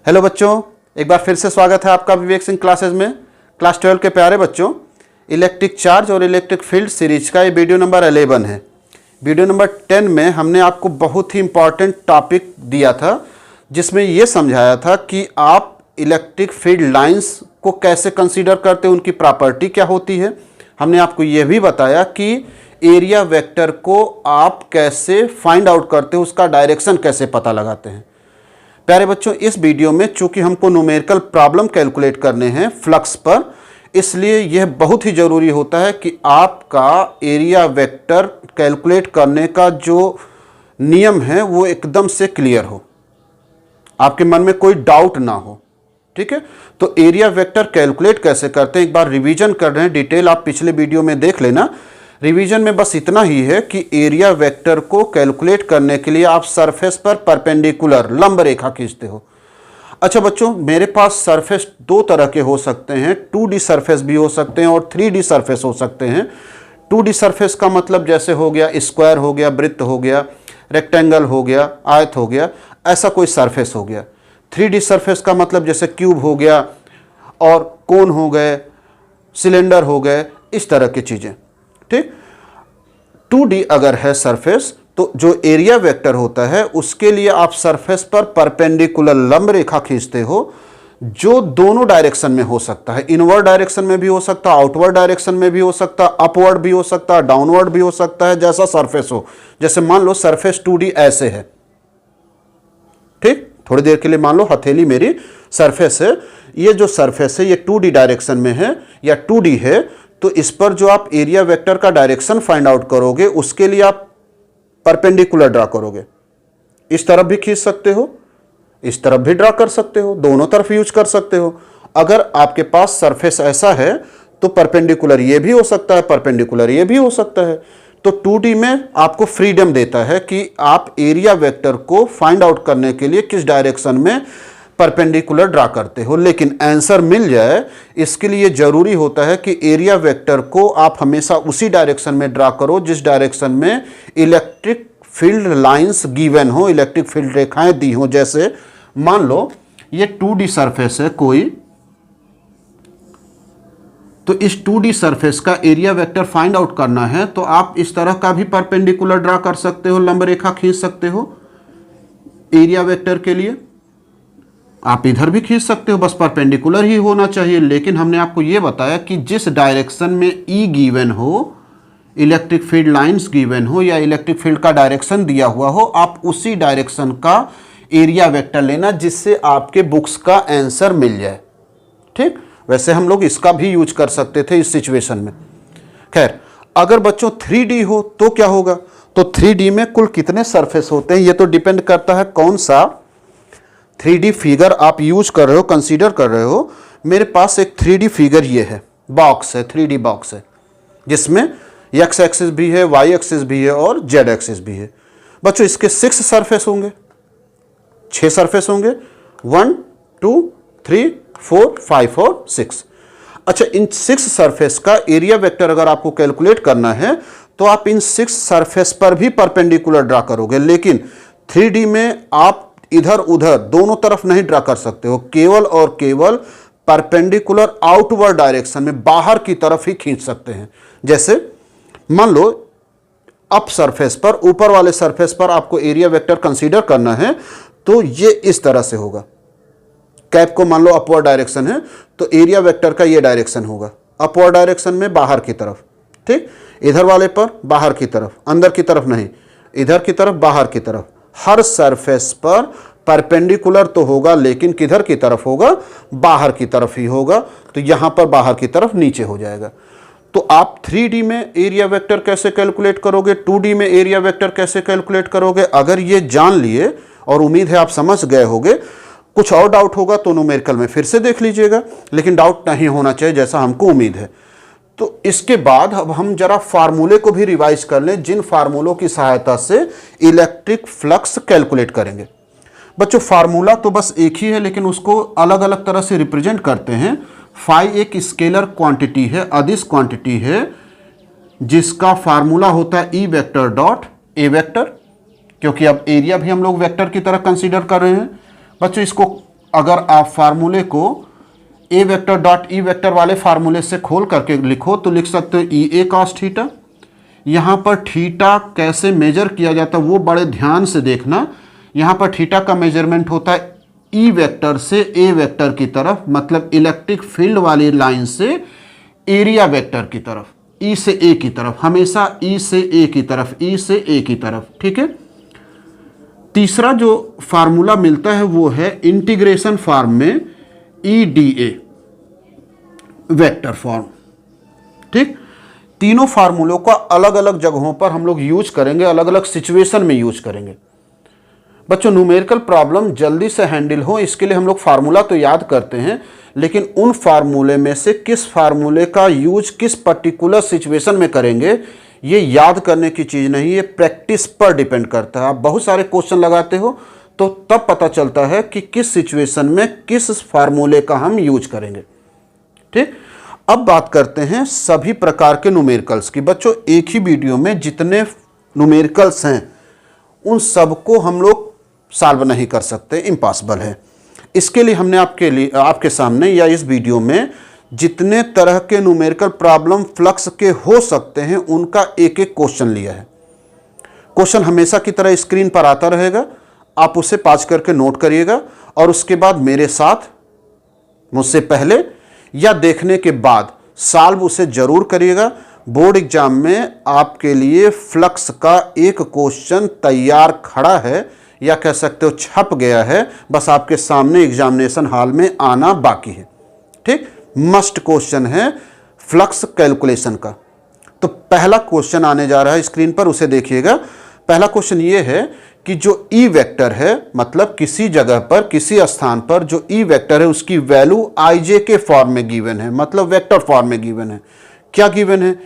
Hello बच्चों, एक बार फिर से स्वागत है आपका विवेक सिंह क्लासेज में। क्लास 12 के प्यारे बच्चों, इलेक्ट्रिक चार्ज और इलेक्ट्रिक फील्ड सीरीज का ये वीडियो नंबर 11 है। वीडियो नंबर 10 में हमने आपको बहुत ही इंपॉर्टेंट टॉपिक दिया था, जिसमें ये समझाया था कि आप इलेक्ट्रिक फील्ड लाइंस को कैसे कंसीडर करते हैं, उनकी प्रॉपर्टी क्या होती है। हमने आपको ये भी बताया कि एरिया वेक्टर को आप कैसे फाइंड आउट करते हो, उसका डायरेक्शन कैसे पता लगाते हैं। प्यारे बच्चों, इस वीडियो में चूंकि हमको न्यूमेरिकल प्रॉब्लम कैलकुलेट करने हैं फ्लक्स पर, इसलिए यह बहुत ही ज़रूरी होता है कि आपका एरिया वेक्टर कैलकुलेट करने का जो नियम है वो एकदम से क्लियर हो, आपके मन में कोई डाउट ना हो। ठीक है, तो एरिया वेक्टर कैलकुलेट कैसे करते हैं एक बार रिवीजन कर रहे हैं, डिटेल आप पिछले वीडियो में देख लेना। रिवीजन में बस इतना ही है कि एरिया वेक्टर को कैलकुलेट करने के लिए आप सरफेस पर परपेंडिकुलर लंब रेखा खींचते हो। अच्छा बच्चों, मेरे पास सरफेस दो तरह के हो सकते हैं, 2D सरफेस भी हो सकते हैं और 3D सरफेस हो सकते हैं। 2D सरफेस का मतलब जैसे हो गया स्क्वायर हो गया, वृत्त हो गया, रेक्टेंगल हो गया, आयत हो गया, ऐसा कोई सरफेस हो गया। 3D सरफेस का मतलब जैसे क्यूब हो गया और कोन हो गए, सिलेंडर हो गए, इस तरह की चीज़ें। ठीक, 2D अगर है सरफेस तो जो एरिया वेक्टर होता है उसके लिए आप सरफेस पर परपेंडिकुलर लंब रेखा खींचते हो, जो दोनों डायरेक्शन में हो सकता है। इनवर्ड डायरेक्शन में भी हो सकता है, आउटवर्ड डायरेक्शन में भी हो सकता है, अपवर्ड भी हो सकता है, डाउनवर्ड भी हो सकता है, जैसा सरफेस हो। जैसे मान लो सरफेस 2D ऐसे है, ठीक, थोड़ी देर के लिए मान लो हथेली मेरी सरफेस है, ये जो सरफेस है ये 2D डायरेक्शन में है या 2D है, तो इस पर जो आप एरिया वेक्टर का डायरेक्शन फाइंड आउट करोगे उसके लिए आप परपेंडिकुलर ड्रा करोगे। इस तरफ भी खींच सकते हो, इस तरफ भी ड्रा कर सकते हो, दोनों तरफ यूज कर सकते हो। अगर आपके पास सरफेस ऐसा है तो परपेंडिकुलर ये भी हो सकता है, परपेंडिकुलर ये भी हो सकता है। तो 2D में आपको फ्रीडम देता है कि आप एरिया वेक्टर को फाइंड आउट करने के लिए किस डायरेक्शन में परपेंडिकुलर ड्रा करते हो, लेकिन आंसर मिल जाए इसके लिए जरूरी होता है कि एरिया वेक्टर को आप हमेशा उसी डायरेक्शन में ड्रा करो जिस डायरेक्शन में इलेक्ट्रिक फील्ड लाइंस गिवन हो, इलेक्ट्रिक फील्ड रेखाएं दी हो। जैसे मान लो ये 2D सरफेस है कोई, तो इस 2D सरफेस का एरिया वेक्टर फाइंड आउट करना है तो आप इस तरह का भी परपेंडिकुलर ड्रा कर सकते हो, लंब रेखा खींच सकते हो एरिया वेक्टर के लिए। आप इधर भी खींच सकते हो, बस परपेंडिकुलर ही होना चाहिए। लेकिन हमने आपको यह बताया कि जिस डायरेक्शन में ई गिवन हो, इलेक्ट्रिक फील्ड लाइंस गिवन हो या इलेक्ट्रिक फील्ड का डायरेक्शन दिया हुआ हो, आप उसी डायरेक्शन का एरिया वेक्टर लेना जिससे आपके बुक्स का आंसर मिल जाए। ठीक, वैसे हम लोग इसका भी यूज कर सकते थे इस सिचुएशन में। खैर, अगर बच्चों 3D हो तो क्या होगा, तो 3D में कुल कितने सरफेस होते हैं ये तो डिपेंड करता है कौन सा 3D फिगर आप यूज कर रहे हो, कंसीडर कर रहे हो। मेरे पास एक 3D फिगर ये है, बॉक्स है, 3D बॉक्स है, जिसमें एक्स एक्सिस भी है, वाई एक्सिस भी है और जेड एक्सिस भी है। बच्चों इसके 6 सरफेस होंगे, 6 सरफेस होंगे, 1 2 3 4 5 और 6। अच्छा, इन 6 सरफेस का एरिया वेक्टर अगर आपको कैलकुलेट करना है तो आप इन 6 सरफेस पर भी परपेंडिकुलर ड्रा करोगे, लेकिन 3D में आप इधर उधर दोनों तरफ नहीं ड्रा कर सकते हो, केवल और केवल परपेंडिकुलर आउटवर्ड डायरेक्शन में बाहर की तरफ ही खींच सकते हैं। जैसे मान लो अप सरफेस पर, ऊपर वाले सरफेस पर आपको एरिया वेक्टर कंसीडर करना है तो ये इस तरह से होगा। कैप को मान लो अपवर्ड डायरेक्शन है तो एरिया वेक्टर का ये डायरेक्शन होगा, अपवर्ड डायरेक्शन में बाहर की तरफ। ठीक, इधर वाले पर बाहर की तरफ, अंदर की तरफ नहीं, इधर की तरफ, बाहर की तरफ। हर सरफेस पर परपेंडिकुलर तो होगा लेकिन किधर की तरफ होगा, बाहर की तरफ ही होगा। तो यहां पर बाहर की तरफ नीचे हो जाएगा। तो आप 3D में एरिया वेक्टर कैसे कैलकुलेट करोगे, 2D में एरिया वेक्टर कैसे कैलकुलेट करोगे, अगर ये जान लिए, और उम्मीद है आप समझ गए होंगे। कुछ और डाउट होगा तो न्यूमेरिकल में फिर से देख लीजिएगा, लेकिन डाउट नहीं होना चाहिए जैसा हमको उम्मीद है। तो इसके बाद अब हम जरा फार्मूले को भी रिवाइज कर लें, जिन फार्मूलों की सहायता से इलेक्ट्रिक फ्लक्स कैलकुलेट करेंगे। बच्चों फार्मूला तो बस एक ही है लेकिन उसको अलग अलग तरह से रिप्रेजेंट करते हैं। फाई एक स्केलर क्वांटिटी है, अदिश क्वांटिटी है, जिसका फार्मूला होता है ई वेक्टर डॉट ए वेक्टर, क्योंकि अब एरिया भी हम लोग वेक्टर की तरह कंसीडर कर रहे हैं। बच्चों इसको अगर आप फार्मूले को ए वेक्टर डॉट ई वेक्टर वाले फार्मूले से खोल करके लिखो तो लिख सकते हो ई ए कॉस थीटा। यहाँ पर थीटा कैसे मेजर किया जाता है वो बड़े ध्यान से देखना। यहाँ पर थीटा का मेजरमेंट होता है ई वेक्टर से ए वेक्टर की तरफ, मतलब इलेक्ट्रिक फील्ड वाली लाइन से एरिया वेक्टर की तरफ, ई से ए की तरफ, हमेशा ई से ए की तरफ, ई से ए की तरफ। ठीक है। तीसरा जो फार्मूला मिलता है वो है इंटीग्रेशन फॉर्म में E D A vector form. ठीक। तीनों फार्मूलों का अलग अलग जगहों पर हम लोग यूज करेंगे, अलग अलग सिचुएशन में यूज करेंगे। बच्चों न्यूमेरिकल प्रॉब्लम जल्दी से हैंडल हो इसके लिए हम लोग फार्मूला तो याद करते हैं, लेकिन उन फार्मूले में से किस फार्मूले का यूज किस पर्टिकुलर सिचुएशन में करेंगे ये याद करने की चीज़ नहीं, ये प्रैक्टिस पर डिपेंड करता है। आप बहुत सारे क्वेश्चन लगाते हो तो तब पता चलता है कि किस सिचुएशन में किस फार्मूले का हम यूज करेंगे। ठीक। अब बात करते हैं सभी प्रकार के न्यूमेरिकल्स की। बच्चों एक ही वीडियो में जितने न्यूमेरिकल्स हैं उन सबको हम लोग सॉल्व नहीं कर सकते, इम्पॉसिबल है। इसके लिए हमने आपके सामने या इस वीडियो में जितने तरह के न्यूमेरिकल प्रॉब्लम फ्लक्स के हो सकते हैं उनका एक एक क्वेश्चन लिया है। क्वेश्चन हमेशा की तरह स्क्रीन पर आता रहेगा, आप उसे पॉज करके नोट करिएगा और उसके बाद मेरे साथ मुझसे पहले या देखने के बाद सॉल्व उसे जरूर करिएगा। बोर्ड एग्जाम में आपके लिए फ्लक्स का एक क्वेश्चन तैयार खड़ा है या कह सकते हो छप गया है, बस आपके सामने एग्जामिनेशन हॉल में आना बाकी है। ठीक। मस्ट क्वेश्चन है फ्लक्स कैलकुलेशन का। तो पहला क्वेश्चन आने जा रहा है स्क्रीन पर, उसे देखिएगा। पहला क्वेश्चन ये है कि जो ई वेक्टर है, मतलब किसी जगह पर किसी स्थान पर जो ई वेक्टर है उसकी वैल्यू आई जे के फॉर्म में गिवन है, मतलब वेक्टर फॉर्म में गिवन है। क्या गिवन है?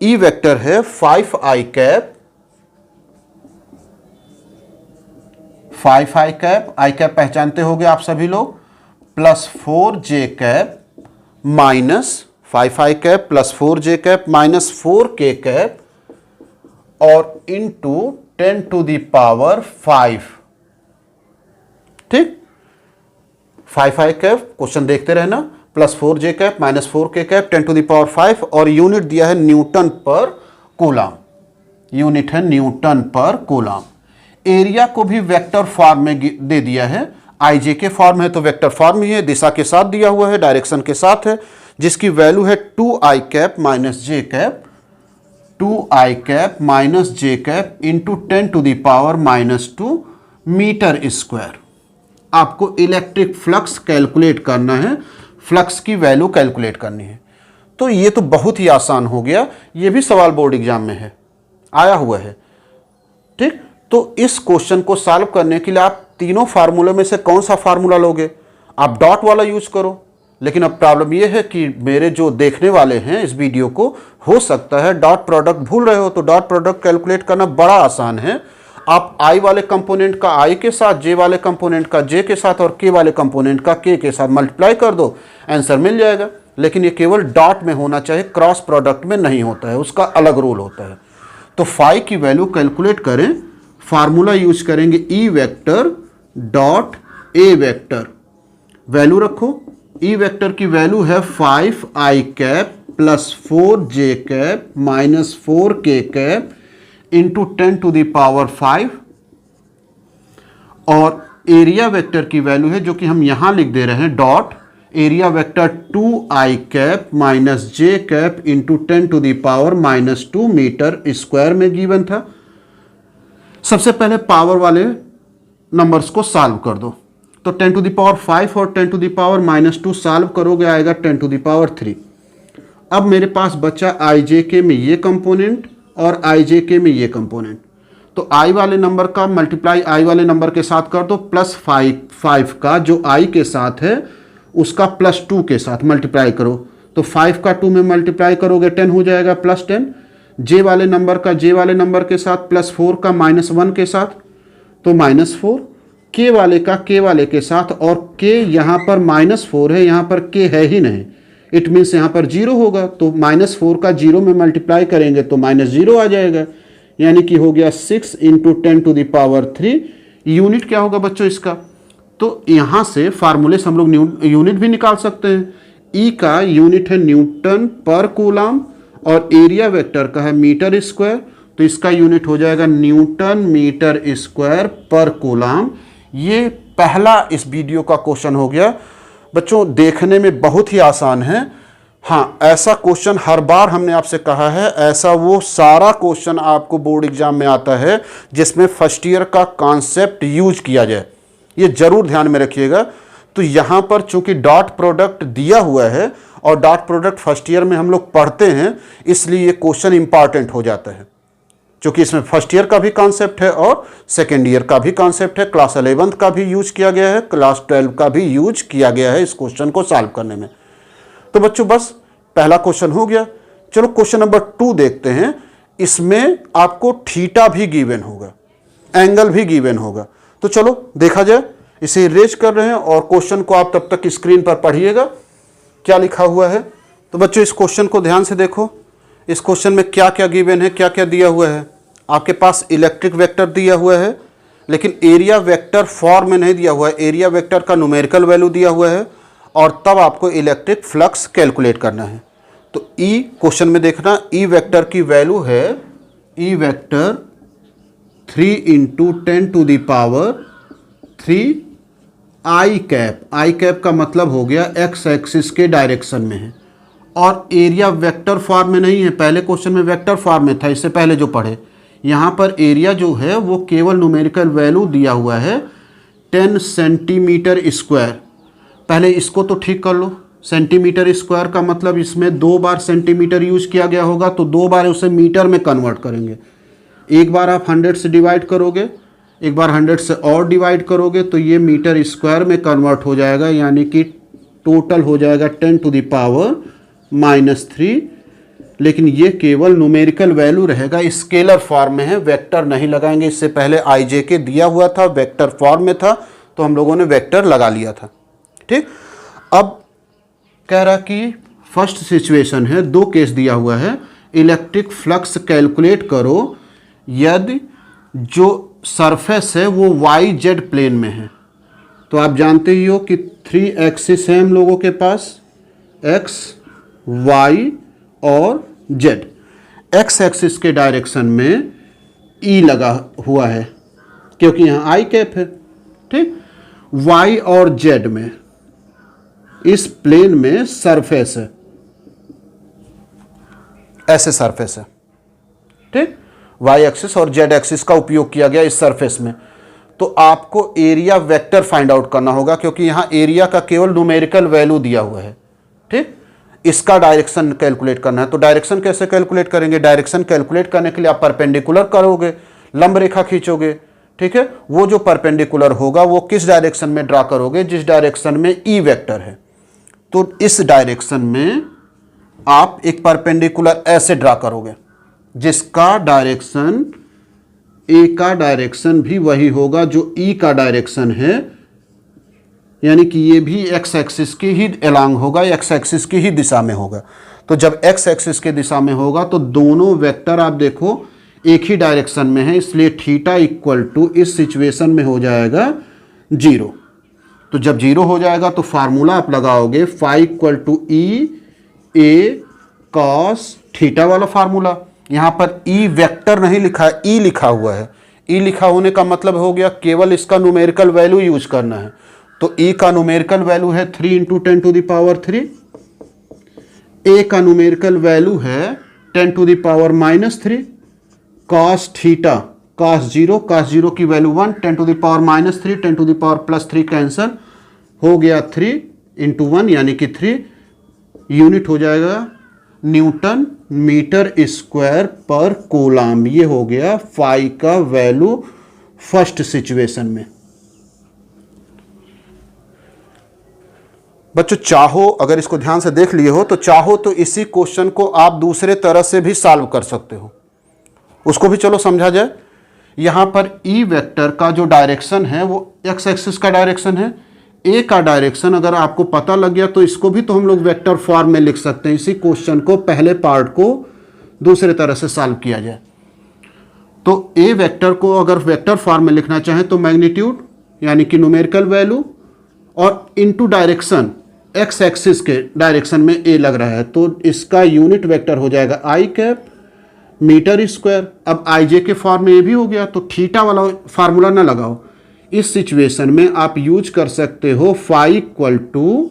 ई वेक्टर है 5i कैप, 5i कैप, आई कैप पहचानते होंगे आप सभी लोग, plus 4j cap minus 5i cap plus 4j cap minus 4k cap और इंटू 10 टू द पावर 5। ठीक। 5i कैप क्वेश्चन देखते रहना, plus 4j cap minus 4k cap 10 to the power 5 और यूनिट दिया है न्यूटन पर कूलम, यूनिट है newton per coulomb. Area को भी वेक्टर फॉर्म में दे दिया है, आई जे के फॉर्म है तो वेक्टर फॉर्म ही है, दिशा के साथ दिया हुआ है, डायरेक्शन के साथ है, जिसकी वैल्यू है 2i cap minus j cap, 2i cap minus j cap into 10 to the power -2 metre square. आपको इलेक्ट्रिक फ्लक्स कैलकुलेट करना है, फ्लक्स की वैल्यू कैलकुलेट करनी है। तो ये तो बहुत ही आसान हो गया, ये भी सवाल बोर्ड एग्जाम में है, आया हुआ है। ठीक। तो इस क्वेश्चन को सॉल्व करने के लिए आप तीनों फार्मूलों में से कौन सा फार्मूला लोगे? आप डॉट वाला यूज करो, लेकिन अब प्रॉब्लम यह है कि मेरे जो देखने वाले हैं इस वीडियो को, हो सकता है डॉट प्रोडक्ट भूल रहे हो, तो डॉट प्रोडक्ट कैलकुलेट करना बड़ा आसान है। आप आई वाले कंपोनेंट का आई के साथ, जे वाले कंपोनेंट का जे के साथ और के वाले कंपोनेंट का के साथ मल्टीप्लाई कर दो, आंसर मिल जाएगा। लेकिन ये केवल डॉट में होना चाहिए, क्रॉस प्रोडक्ट में नहीं होता है, उसका अलग रूल होता है। तो फाई की वैल्यू कैलकुलेट करें, फार्मूला यूज करेंगे E vector dot A vector. Value रखो, ई वेक्टर की वैल्यू है 5i cap plus 4j cap minus 4k cap into 10 to the power 5 और एरिया वेक्टर की वैल्यू है जो कि हम यहां लिख दे रहे हैं dot area vector 2i cap minus j cap into 10 to the power -2 metre square में गिवन था। सबसे पहले पावर वाले नंबर्स को सॉल्व कर दो, तो 10 टू द पावर 5 और 10 टू द पावर -2 सॉल्व करोगे आएगा 10 टू द पावर 3। अब मेरे पास बचा आई जे के में ये कंपोनेंट और आई जे के में ये कंपोनेंट, तो आई वाले नंबर का मल्टीप्लाई आई वाले नंबर के साथ कर दो, प्लस 5 का जो आई के साथ है उसका प्लस 2 के साथ मल्टीप्लाई करो, तो 5 का 2 में मल्टीप्लाई करोगे 10 हो जाएगा प्लस 10। जे वाले नंबर का जे वाले नंबर के साथ प्लस 4 का -1 के साथ तो -4, के वाले का के वाले के साथ, और के यहाँ पर -4 है, यहाँ पर के है ही नहीं, इट मीन्स यहाँ पर 0 होगा, तो -4 का 0 में मल्टीप्लाई करेंगे तो -0 आ जाएगा, यानी कि हो गया 6 into 10 to the power 3। Unit क्या होगा बच्चों इसका? तो यहाँ से फार्मूले से हम लोग यूनिट भी निकाल सकते हैं। ई का यूनिट है न्यूटन पर कूलम और एरिया वेक्टर का है मीटर स्क्वायर, तो इसका यूनिट हो जाएगा Newton metre square per coulomb. ये पहला इस वीडियो का क्वेश्चन हो गया। बच्चों देखने में बहुत ही आसान है। हाँ, ऐसा क्वेश्चन हर बार हमने आपसे कहा है, ऐसा वो सारा क्वेश्चन आपको बोर्ड एग्जाम में आता है जिसमें फर्स्ट ईयर का कॉन्सेप्ट यूज किया जाए, ये जरूर ध्यान में रखिएगा। तो यहाँ पर चूंकि डॉट प्रोडक्ट दिया हुआ है और डॉट प्रोडक्ट फर्स्ट ईयर में हम लोग पढ़ते हैं, इसलिए ये क्वेश्चन इंपॉर्टेंट हो जाता है, क्योंकि इसमें फर्स्ट ईयर का भी कॉन्सेप्ट है और सेकेंड ईयर का भी कॉन्सेप्ट है, क्लास 11th का भी यूज किया गया है, क्लास 12 का भी यूज किया गया है इस क्वेश्चन को सॉल्व करने में। तो बच्चों बस पहला क्वेश्चन हो गया। चलो क्वेश्चन नंबर 2 देखते हैं। इसमें आपको थीटा भी गिवन होगा, एंगल भी गिवन होगा। तो चलो देखा जाए। इसे इरेज कर रहे हैं और क्वेश्चन को आप तब तक स्क्रीन पर पढ़िएगा क्या लिखा हुआ है। तो बच्चों इस क्वेश्चन को ध्यान से देखो। इस क्वेश्चन में क्या क्या गिवन है, क्या क्या दिया हुआ है। आपके पास इलेक्ट्रिक वेक्टर दिया हुआ है, लेकिन एरिया वेक्टर फॉर्म में नहीं दिया हुआ है। एरिया वेक्टर का न्यूमेरिकल वैल्यू दिया हुआ है और तब आपको इलेक्ट्रिक फ्लक्स कैलकुलेट करना है। तो ई क्वेश्चन में देखना, ई वेक्टर की वैल्यू है ई वेक्टर 3 × 10⁻³ आई कैप। आई कैप का मतलब हो गया एक्स एक्सिस के डायरेक्शन में है और एरिया वेक्टर फॉर्म में नहीं है। पहले क्वेश्चन में वेक्टर फॉर्म में था, इससे पहले जो पढ़े। यहाँ पर एरिया जो है वो केवल न्यूमेरिकल वैल्यू दिया हुआ है 10 सेंटीमीटर स्क्वायर। पहले इसको तो ठीक कर लो। सेंटीमीटर स्क्वायर का मतलब इसमें 2 बार सेंटीमीटर यूज किया गया होगा, तो 2 बार उसे मीटर में कन्वर्ट करेंगे। एक बार आप 100 से डिवाइड करोगे, एक बार 100 से और डिवाइड करोगे, तो ये मीटर स्क्वायर में कन्वर्ट हो जाएगा, यानी कि टोटल हो जाएगा 10⁻³ लेकिन ये केवल न्यूमेरिकल वैल्यू रहेगा, स्केलर फॉर्म में है, वेक्टर नहीं लगाएंगे। इससे पहले आई जे के दिया हुआ था, वेक्टर फॉर्म में था, तो हम लोगों ने वेक्टर लगा लिया था। ठीक, अब कह रहा कि फर्स्ट सिचुएशन है, 2 केस दिया हुआ है। इलेक्ट्रिक फ्लक्स कैलकुलेट करो यदि जो सरफेस है वो वाई जेड प्लेन में है। तो आप जानते ही हो कि 3 एक्सिस है हम लोगों के पास, एक्स, वाई और जेड। एक्स एक्सिस के डायरेक्शन में ई लगा हुआ है क्योंकि यहाँ आई कैप है। ठीक, वाई और जेड में इस प्लेन में सरफेस है, ऐसे सरफेस है। ठीक, वाई एक्सिस और जेड एक्सिस का उपयोग किया गया इस सरफेस में। तो आपको एरिया वेक्टर फाइंड आउट करना होगा क्योंकि यहां एरिया का केवल न्यूमेरिकल वैल्यू दिया हुआ है। ठीक, इसका डायरेक्शन कैलकुलेट करना है। तो डायरेक्शन कैसे कैलकुलेट करेंगे? डायरेक्शन कैलकुलेट करने के लिए आप परपेंडिकुलर करोगे, लंब रेखा खींचोगे। ठीक है, वो जो परपेंडिकुलर होगा वो किस डायरेक्शन में ड्रा करोगे? जिस डायरेक्शन में ई वेक्टर है। तो इस डायरेक्शन में आप एक परपेंडिकुलर ऐसे ड्रा करोगे जिसका डायरेक्शन ए का डायरेक्शन भी वही होगा जो ई का डायरेक्शन है, यानी कि ये भी एक्स एक्सिस की ही एलांग होगा, एक्स एक्सिस की ही दिशा में होगा। तो जब एक्स एक्सिस के दिशा में होगा तो दोनों वेक्टर आप देखो एक ही डायरेक्शन में है, इसलिए थीटा इक्वल टू इस सिचुएशन में हो जाएगा 0। तो जब 0 हो जाएगा तो फार्मूला आप लगाओगे phi equal to E A cos theta वाला फार्मूला। यहाँ पर ई वेक्टर नहीं लिखा है, ई लिखा हुआ है। ई लिखा होने का मतलब हो गया केवल इसका न्यूमेरिकल वैल्यू यूज करना है। तो ई का न्यूमेरिकल वैल्यू है 3 × 10⁻³ ए का न्यूमेरिकल वैल्यू है 10⁻³ कॉस थीटा कॉस 0 की वैल्यू 1, 10⁻³ 10⁻+3 कैंसिल हो गया 3 × 1 यानी कि 3। यूनिट हो जाएगा Newton metre square per coulomb. ये हो गया फाई का वैल्यू फर्स्ट सिचुएशन में। बच्चों चाहो, अगर इसको ध्यान से देख लिए हो तो चाहो तो इसी क्वेश्चन को आप दूसरे तरह से भी सॉल्व कर सकते हो, उसको भी चलो समझा जाए। यहां पर ई वेक्टर का जो डायरेक्शन है वो एक्स एक्सिस का डायरेक्शन है, ए का डायरेक्शन अगर आपको पता लग गया तो इसको भी तो हम लोग वेक्टर फॉर्म में लिख सकते हैं। इसी क्वेश्चन को पहले पार्ट को दूसरे तरह से सॉल्व किया जाए तो ए वेक्टर को अगर वेक्टर फॉर्म में लिखना चाहें तो मैग्नीट्यूड यानी कि न्यूमेरिकल वैल्यू, और इनटू डायरेक्शन एक्स एक्सिस के डायरेक्शन में ए लग रहा है, तो इसका यूनिट वेक्टर हो जाएगा आई कैप मीटर स्क्वायर। अब आई जे के फॉर्म में ये भी हो गया, तो थीटा वाला फार्मूला ना लगाओ। इस सिचुएशन में आप यूज कर सकते हो phi equal to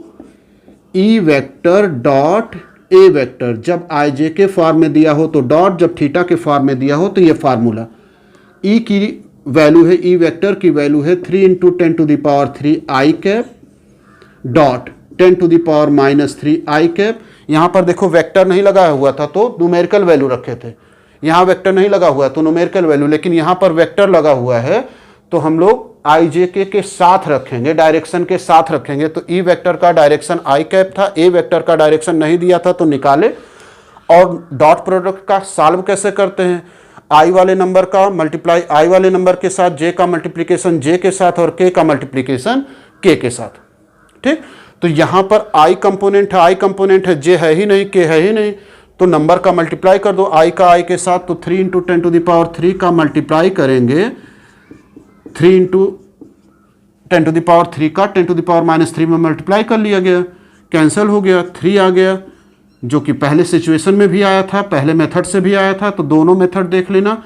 E vector dot A vector. जब आई जे के फॉर्म में दिया हो तो डॉट, जब थीटा के फॉर्म में दिया हो तो ये फार्मूला। ई की वैल्यू है, ई वेक्टर की वैल्यू है 3 × 10⁻³ आई कैप डॉट 10⁻³ आई कैप। यहाँ पर देखो वेक्टर नहीं लगा हुआ था तो न्यूमेरिकल वैल्यू रखे थे, यहाँ वेक्टर नहीं लगा हुआ तो न्यूमेरिकल वैल्यू, लेकिन यहाँ पर वेक्टर लगा हुआ है तो हम लोग आई जे के साथ रखेंगे, डायरेक्शन के साथ रखेंगे। तो ई वेक्टर का डायरेक्शन आई कैप था, ए वेक्टर का डायरेक्शन नहीं दिया था तो निकाले। और डॉट प्रोडक्ट का सॉल्व कैसे करते हैं, आई वाले नंबर का मल्टीप्लाई आई वाले नंबर के साथ, जे का मल्टीप्लिकेशन जे के साथ और के का मल्टीप्लिकेशन के साथ। ठीक, तो यहां पर आई कंपोनेंट है, आई कंपोनेंट है, जे है ही नहीं, के है ही नहीं, तो नंबर का मल्टीप्लाई कर दो आई का आई के साथ। तो 3 × 10⁻³ का मल्टीप्लाई करेंगे, 3 × 10⁻³ का 10⁻³ में मल्टीप्लाई कर लिया गया, कैंसिल हो गया, 3 आ गया, जो कि पहले सिचुएशन में भी आया था, पहले मेथड से भी आया था। तो दोनों मेथड देख लेना,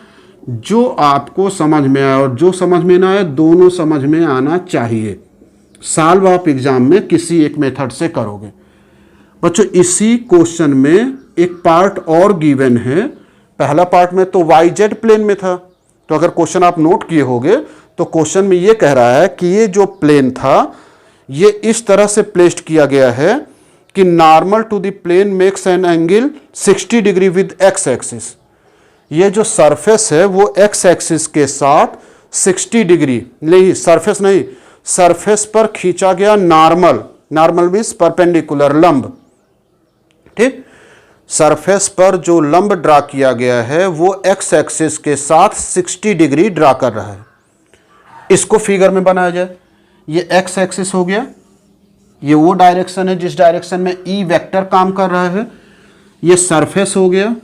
जो आपको समझ में आया और जो समझ में ना आए, दोनों समझ में आना चाहिए। सॉल्व आप एग्जाम में किसी एक मेथड से करोगे। बच्चों इसी क्वेश्चन में एक पार्ट और गिवन है। पहला पार्ट में तो वाई जेड प्लेन में था, तो अगर क्वेश्चन आप नोट किए होंगे तो क्वेश्चन में ये कह रहा है कि ये जो प्लेन था ये इस तरह से प्लेस्ड किया गया है कि normal to the plane makes an angle 60 degree with X axis. ये जो सरफेस है वो एक्स एक्सिस के साथ 60 डिग्री नहीं, सरफेस नहीं, सरफेस पर खींचा गया नॉर्मल, नॉर्मल मीन्स परपेंडिकुलर, लंब। ठीक, सरफेस पर जो लंब ड्रा किया गया है वो एक्स एक्सिस के साथ 60 डिग्री ड्रा कर रहा है। इसको फिगर में बनाया जाए, ये एक्स एक्सिस हो गया, ये वो डायरेक्शन है जिस डायरेक्शन में ई वेक्टर काम कर रहा है, ये सरफेस हो गया,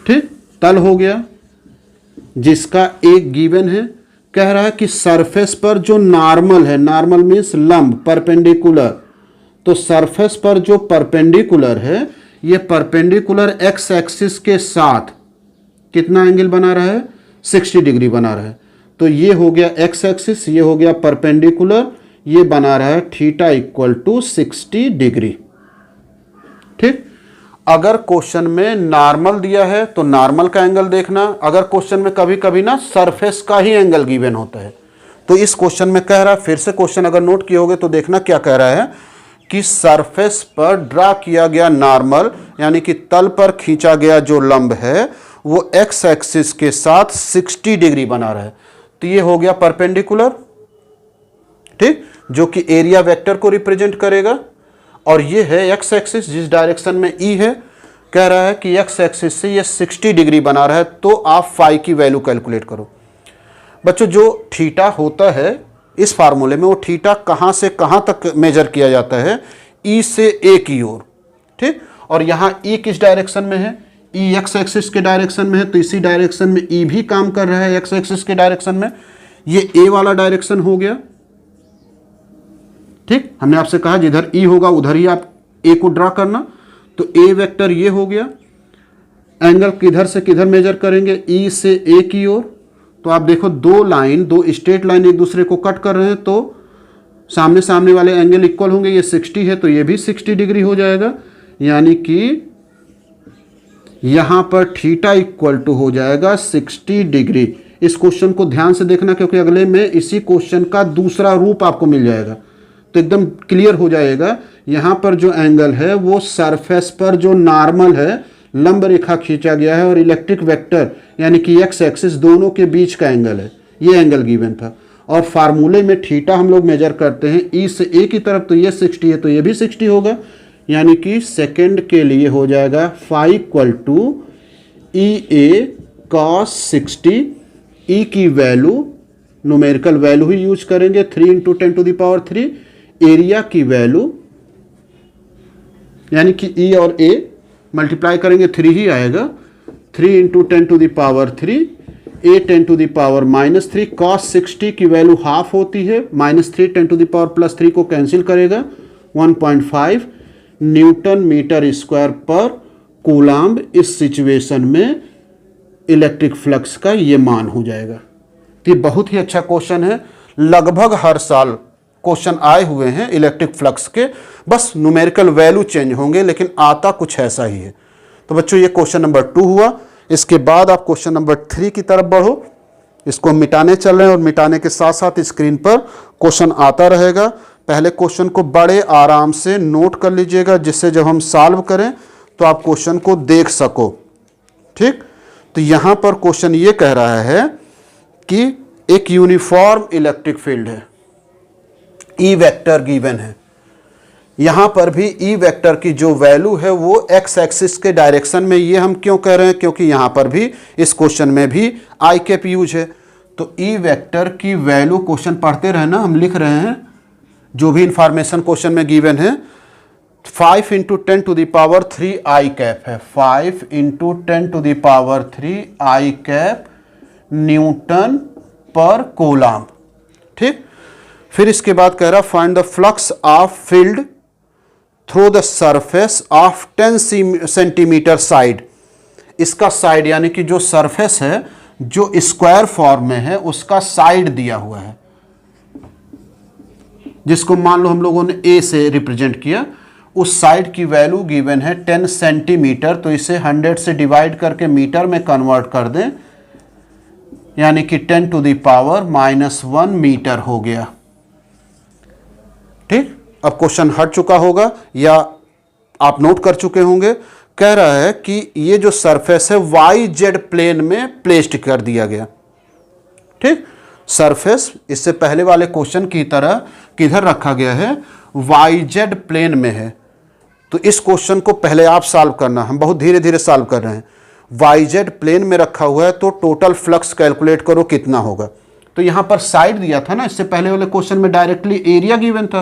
ठीक, तल हो गया जिसका एक गिवन है। कह रहा है कि सरफेस पर जो नॉर्मल है, नॉर्मल मीन्स लंब, परपेंडिकुलर, तो सरफेस पर जो परपेंडिकुलर है ये परपेंडिकुलर एक्स एक्सिस के साथ कितना एंगल बना रहा है, 60 डिग्री बना रहा है। तो ये हो गया एक्स एक्सिस, ये हो गया परपेंडिकुलर, ये बना रहा है थीटा इक्वल टू 60 डिग्री। ठीक, अगर क्वेश्चन में नॉर्मल दिया है तो नॉर्मल का एंगल देखना। अगर क्वेश्चन में कभी कभी ना सरफेस का ही एंगल गिवन होता है, तो इस क्वेश्चन में कह रहा है, फिर से क्वेश्चन अगर नोट किए होगे तो देखना क्या कह रहा है कि सरफेस पर ड्रा किया गया नॉर्मल, यानी कि तल पर खींचा गया जो लंब है वो एक्स एक्सिस के साथ 60 डिग्री बना रहा है। तो ये हो गया परपेंडिकुलर, ठीक, जो कि एरिया वेक्टर को रिप्रेजेंट करेगा। और ये है एक्स एक्सिस जिस डायरेक्शन में ई है। कह रहा है कि एक्स एक्सिस से ये 60 डिग्री बना रहा है, तो आप फाई की वैल्यू कैलकुलेट करो। बच्चों जो थीटा होता है इस फार्मूले में, वो थीटा कहाँ से कहाँ तक मेजर किया जाता है, ई से ए की ओर। ठीक, और यहाँ ई किस डायरेक्शन में है, ई एक्स एक्सिस के डायरेक्शन में है, तो इसी डायरेक्शन में ई भी काम कर रहा है एक्स एक्सिस के डायरेक्शन में। ये ए वाला डायरेक्शन हो गया। ठीक, हमने आपसे कहा जिधर ई होगा उधर ही आप ए को ड्रा करना, तो ए वेक्टर ये हो गया। एंगल किधर से किधर मेजर करेंगे, ई से ए की ओर। तो आप देखो दो लाइन, दो स्ट्रेट लाइन एक दूसरे को कट कर रहे हैं, तो सामने सामने वाले एंगल इक्वल होंगे। ये 60 है तो ये भी 60 डिग्री हो जाएगा, यानी कि यहां पर थीटा इक्वल टू हो जाएगा 60 डिग्री। इस क्वेश्चन को ध्यान से देखना क्योंकि अगले में इसी क्वेश्चन का दूसरा रूप आपको मिल जाएगा, तो एकदम क्लियर हो जाएगा। यहां पर जो एंगल है वो सरफेस पर जो नॉर्मल है, लंब रेखा खींचा गया है, और इलेक्ट्रिक वेक्टर यानी कि एक्स एक्सिस दोनों के बीच का एंगल है, ये एंगल गिवन था। और फार्मूले में थीटा हम लोग मेजर करते हैं ई से ए की तरफ, तो ये 60 है तो ये भी 60 होगा, यानी कि सेकंड के लिए हो जाएगा phi equal to E A cos 60। E की वैल्यू न्यूमेरिकल वैल्यू ही यूज करेंगे, 3 × 10⁻³ एरिया की वैल्यू, यानी कि ई और ए मल्टीप्लाई करेंगे 3 ही आएगा, 3 × 10⁻³ a 10 to the power -3 cos 60 की वैल्यू हाफ होती है, -3 10 टू द पावर +3 को कैंसिल करेगा 1.5 न्यूटन मीटर स्क्वायर पर कूलाम्ब। इस सिचुएशन में इलेक्ट्रिक फ्लक्स का ये मान हो जाएगा। तो ये बहुत ही अच्छा क्वेश्चन है, लगभग हर साल क्वेश्चन आए हुए हैं इलेक्ट्रिक फ्लक्स के, बस न्यूमेरिकल वैल्यू चेंज होंगे लेकिन आता कुछ ऐसा ही है। तो बच्चों ये क्वेश्चन नंबर 2 हुआ। इसके बाद आप क्वेश्चन नंबर 3 की तरफ बढ़ो। इसको मिटाने चल रहे हैं और मिटाने के साथ साथ स्क्रीन पर क्वेश्चन आता रहेगा। पहले क्वेश्चन को बड़े आराम से नोट कर लीजिएगा, जिससे जब हम सॉल्व करें तो आप क्वेश्चन को देख सको। ठीक, तो यहां पर क्वेश्चन ये कह रहा है कि एक यूनिफॉर्म इलेक्ट्रिक फील्ड है, ई वेक्टर गिवन है। यहां पर भी ई वेक्टर की जो वैल्यू है वो एक्स एक्सिस के डायरेक्शन में, ये हम क्यों कह रहे हैं, क्योंकि यहां पर भी इस क्वेश्चन में भी आई कैप यूज है। तो ई वेक्टर की वैल्यू, क्वेश्चन पढ़ते रहना, हम लिख रहे हैं जो भी इंफॉर्मेशन क्वेश्चन में गिवन है। 5 × 10 to the power 3 I cap है, 5 × 10 to the power 3 I cap newton per coulomb. ठीक, फिर इसके बाद कह रहा find the flux of field through the surface of 10 centimetre side. इसका साइड यानी कि जो सरफेस है जो स्क्वायर फॉर्म में है उसका साइड दिया हुआ है, जिसको मान लो हम लोगों ने ए से रिप्रेजेंट किया। उस साइड की वैल्यू गिवन है 10 सेंटीमीटर, तो इसे 100 से डिवाइड करके मीटर में कन्वर्ट कर दें, यानी कि 10 टू द पावर -1 मीटर हो गया। ठीक, अब क्वेश्चन हट चुका होगा या आप नोट कर चुके होंगे। कह रहा है कि ये जो सरफेस है YZ प्लेन में प्लेस्ड कर दिया गया। ठीक, सरफेस इससे पहले वाले क्वेश्चन की तरह किधर रखा गया है, YZ प्लेन में है। तो इस क्वेश्चन को पहले आप सॉल्व करना, हम बहुत धीरे धीरे सॉल्व कर रहे हैं। YZ प्लेन में रखा हुआ है तो टोटल फ्लक्स कैलकुलेट करो कितना होगा। तो यहां पर साइड दिया था ना, इससे पहले वाले क्वेश्चन में डायरेक्टली एरिया गिवन था,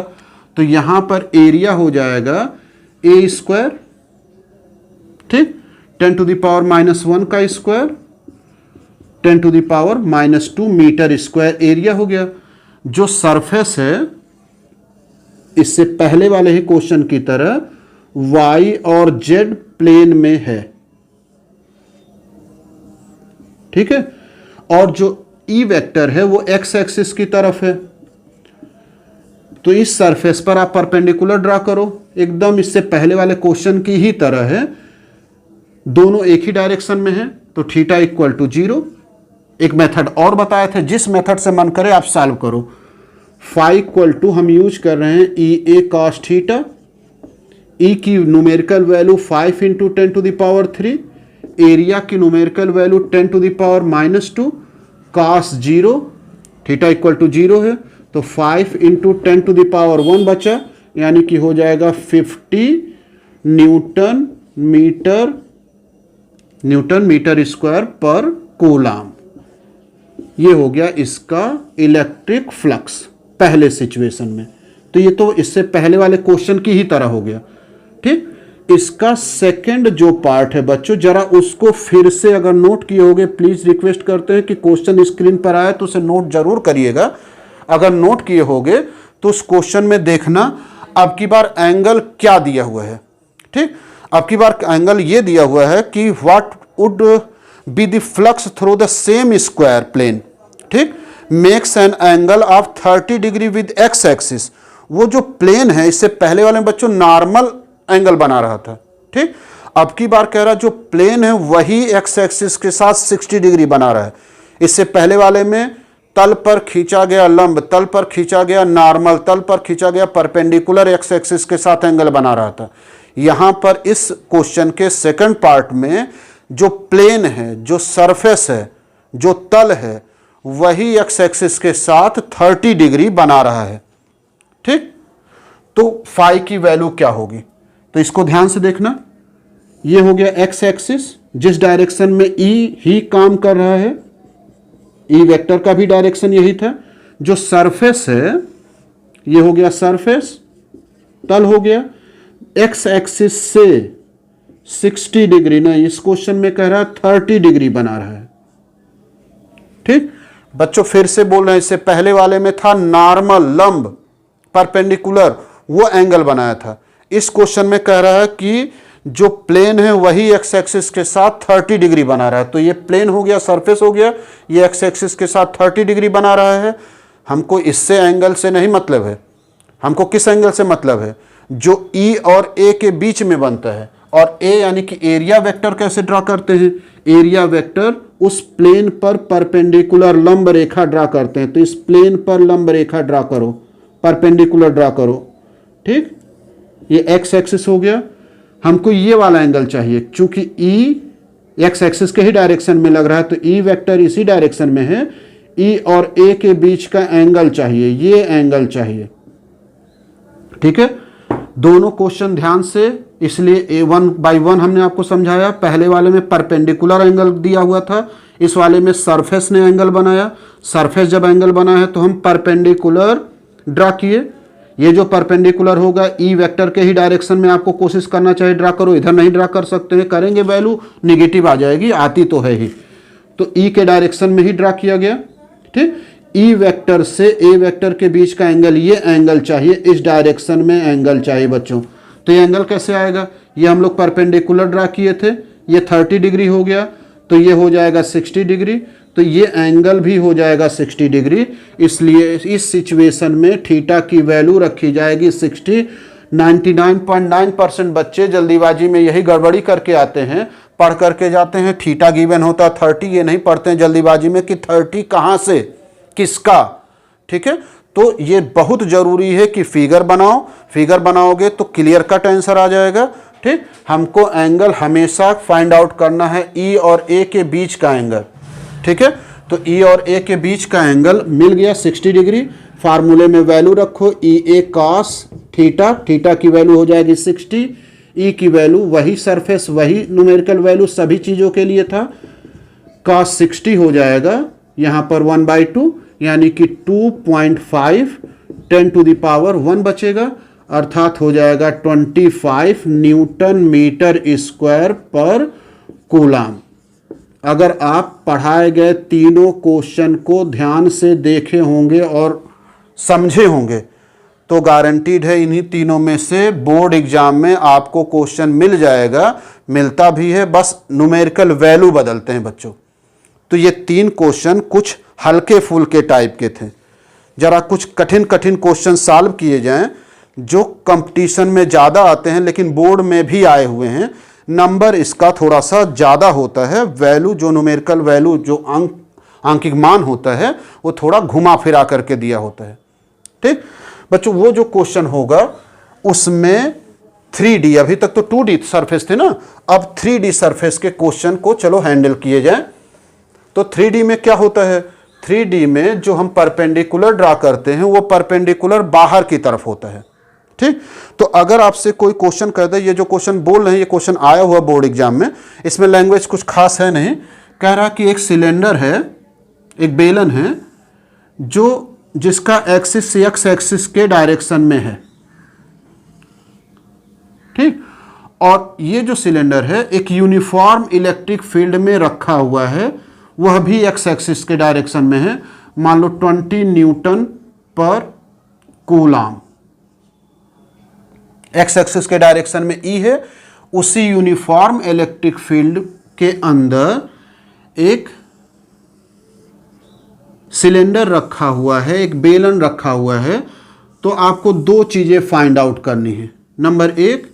तो यहां पर एरिया हो जाएगा a², ठीक, 10 टू द पावर -1 का square, 10 to the power -2 metre square area हो गया। जो सरफेस है इससे पहले वाले ही क्वेश्चन की तरह Y और Z प्लेन में है। ठीक है, और जो ई वेक्टर है वो एक्स एक्सिस की तरफ है। तो इस सरफेस पर आप परपेंडिकुलर ड्रा करो, एकदम इससे पहले वाले क्वेश्चन की ही तरह है, दोनों एक ही डायरेक्शन में है। तो थीटा = 0। एक मेथड और बताया था, जिस मेथड से मन करे आप सॉल्व करो। फाई = हम यूज कर रहे हैं EA cos थीटा। ई की numerical value 5 × 10 to the power 3, area की numerical value 10 to the power -2, cos 0, theta = 0 है। तो 5 × 10 टू द पावर 1 बचा, यानी कि हो जाएगा 50 न्यूटन मीटर स्क्वायर पर कूलाम्ब। ये हो गया इसका इलेक्ट्रिक फ्लक्स पहले सिचुएशन में। तो ये तो इससे पहले वाले क्वेश्चन की ही तरह हो गया। ठीक, इसका सेकंड जो पार्ट है बच्चों, जरा उसको फिर से अगर नोट किए होगे, प्लीज रिक्वेस्ट करते हैं कि क्वेश्चन स्क्रीन पर आए तो उसे नोट जरूर करिएगा। अगर नोट किए होगे तो उस क्वेश्चन में देखना अब की बार एंगल क्या दिया हुआ है। ठीक, अब की बार एंगल ये दिया हुआ है कि what would be the flux through the same square plane. ठीक, makes an angle of 30 degree with X axis. वो जो प्लेन है, इससे पहले वाले बच्चों नॉर्मल एंगल बना रहा था। ठीक, अब की बार कह रहा जो प्लेन है वही एक्स एक्सिस के साथ 60 डिग्री बना रहा है। इससे पहले वाले में तल पर खींचा गया लंब, तल पर खींचा गया नॉर्मल, तल पर खींचा गया परपेंडिकुलर एक्स एक्सिस के साथ एंगल बना रहा था। यहां पर इस क्वेश्चन के सेकंड पार्ट में जो प्लेन है, जो सरफेस है, जो तल है, वही एक्स एक्सिस के साथ 30 डिग्री बना रहा है। ठीक, तो फाई की वैल्यू क्या होगी, तो इसको ध्यान से देखना। ये हो गया एक्स एक्सिस, जिस डायरेक्शन में ई ही काम कर रहा है, ई वेक्टर का भी डायरेक्शन यही था। जो सरफेस है ये हो गया सरफेस, तल हो गया। एक्स एक्सिस से 60 डिग्री ना, इस क्वेश्चन में कह रहा है 30 डिग्री बना रहा है। ठीक बच्चों, फिर से बोल रहे हैं, इससे पहले वाले में था नॉर्मल, लंब, परपेंडिकुलर, वो एंगल बनाया था। इस क्वेश्चन में कह रहा है कि जो प्लेन है वही एक्स एक्सिस के साथ 30 डिग्री बना रहा है। तो ये प्लेन हो गया, सरफेस हो गया, ये एक्स एक्सिस के साथ 30 डिग्री बना रहा है। हमको इससे एंगल से नहीं मतलब है, हमको किस एंगल से मतलब है, जो ई और ए के बीच में बनता है। और ए यानी कि एरिया वेक्टर कैसे ड्रा करते हैं, एरिया वेक्टर उस प्लेन पर परपेंडिकुलर लंब रेखा ड्रा करते हैं। तो इस प्लेन पर लंब रेखा ड्रा करो, परपेंडिकुलर ड्रा करो। ठीक, ये एक्स एक्सिस हो गया, हमको ये वाला एंगल चाहिए। चूंकि ई एक्स एक्सिस के ही डायरेक्शन में लग रहा है तो ई वेक्टर इसी डायरेक्शन में है, ई और ए के बीच का एंगल चाहिए, ये एंगल चाहिए। ठीक है, दोनों क्वेश्चन ध्यान से, इसलिए ए 1 बाई 1 हमने आपको समझाया। पहले वाले में परपेंडिकुलर एंगल दिया हुआ था, इस वाले में सरफेस ने एंगल बनाया। सरफेस जब एंगल बना है तो हम परपेंडिकुलर ड्रा किए। ये जो परपेंडिकुलर होगा ई वेक्टर के ही डायरेक्शन में आपको कोशिश करना चाहिए ड्रा करो, इधर नहीं ड्रा कर सकते हैं, करेंगे वैल्यू निगेटिव आ जाएगी, आती तो है ही। तो ई के डायरेक्शन में ही ड्रा किया गया। ठीक, ई वेक्टर से ए वेक्टर के बीच का एंगल, ये एंगल चाहिए, इस डायरेक्शन में एंगल चाहिए बच्चों। तो ये एंगल कैसे आएगा, ये हम लोग परपेंडिकुलर ड्रा किए थे, ये 30 डिग्री हो गया, तो ये हो जाएगा 60 डिग्री, तो ये एंगल भी हो जाएगा 60 डिग्री। इसलिए इस सिचुएशन में थीटा की वैल्यू रखी जाएगी 60। 99.9% बच्चे जल्दीबाजी में यही गड़बड़ी करके आते हैं, पढ़ करके जाते हैं थीटा गिवन होता 30, ये नहीं पढ़ते हैं जल्दीबाजी में कि 30 कहाँ से, किसका। ठीक है, तो ये बहुत जरूरी है कि फिगर बनाओ, फिगर बनाओगे तो क्लियर कट आंसर आ जाएगा। ठीक, हमको एंगल हमेशा फाइंड आउट करना है ई और ए के बीच का एंगल। ठीक है, तो ई और ए के बीच का एंगल मिल गया 60 डिग्री। फार्मूले में वैल्यू रखो, ई ए कॉस थीटा, थीटा की वैल्यू हो जाएगी 60, ई की वैल्यू वही सरफेस, वही न्यूमेरिकल वैल्यू सभी चीज़ों के लिए था, कॉस 60 हो जाएगा यहाँ पर 1/2, यानी कि 2.5, 10 टू द पावर 1 बचेगा, अर्थात हो जाएगा 25 न्यूटन मीटर स्क्वायर पर कूलाम। अगर आप पढ़ाए गए तीनों क्वेश्चन को ध्यान से देखे होंगे और समझे होंगे तो गारंटीड है इन्हीं तीनों में से बोर्ड एग्जाम में आपको क्वेश्चन मिल जाएगा, मिलता भी है, बस न्यूमेरिकल वैल्यू बदलते हैं बच्चों। तो ये 3 क्वेश्चन कुछ हल्के फुल्के टाइप के थे, जरा कुछ कठिन कठिन क्वेश्चन सॉल्व किए जाएं जो कंपटीशन में ज़्यादा आते हैं लेकिन बोर्ड में भी आए हुए हैं। नंबर इसका थोड़ा सा ज़्यादा होता है, वैल्यू जो न्यूमेरिकल वैल्यू जो आंकिक मान होता है वो थोड़ा घुमा फिरा करके दिया होता है। ठीक बच्चों, वो जो क्वेश्चन होगा उसमें 3D, अभी तक तो 2D सरफेस थे ना, अब 3D सरफेस के क्वेश्चन को चलो हैंडल किए जाए। तो 3D में क्या होता है, 3D में जो हम परपेंडिकुलर ड्रा करते हैं वो परपेंडिकुलर बाहर की तरफ होता है। ठीक, तो अगर आपसे कोई क्वेश्चन कर दे, ये जो क्वेश्चन बोल रहे हैं ये क्वेश्चन आया हुआ बोर्ड एग्जाम में, इसमें लैंग्वेज कुछ खास है नहीं, कह रहा कि एक सिलेंडर है, एक बेलन है जो जिसका एक्सिस एक्स एक्सिस के डायरेक्शन में है। ठीक, और ये जो सिलेंडर है एक यूनिफॉर्म इलेक्ट्रिक फील्ड में रखा हुआ है, वह भी एक्स एक्सिस के डायरेक्शन में है, मान लो 20 Newton per coulomb. X axis के डायरेक्शन में ई है, उसी यूनिफॉर्म इलेक्ट्रिक फील्ड के अंदर एक सिलेंडर रखा हुआ है, एक बेलन रखा हुआ है। तो आपको 2 चीजें फाइंड आउट करनी है। नंबर 1,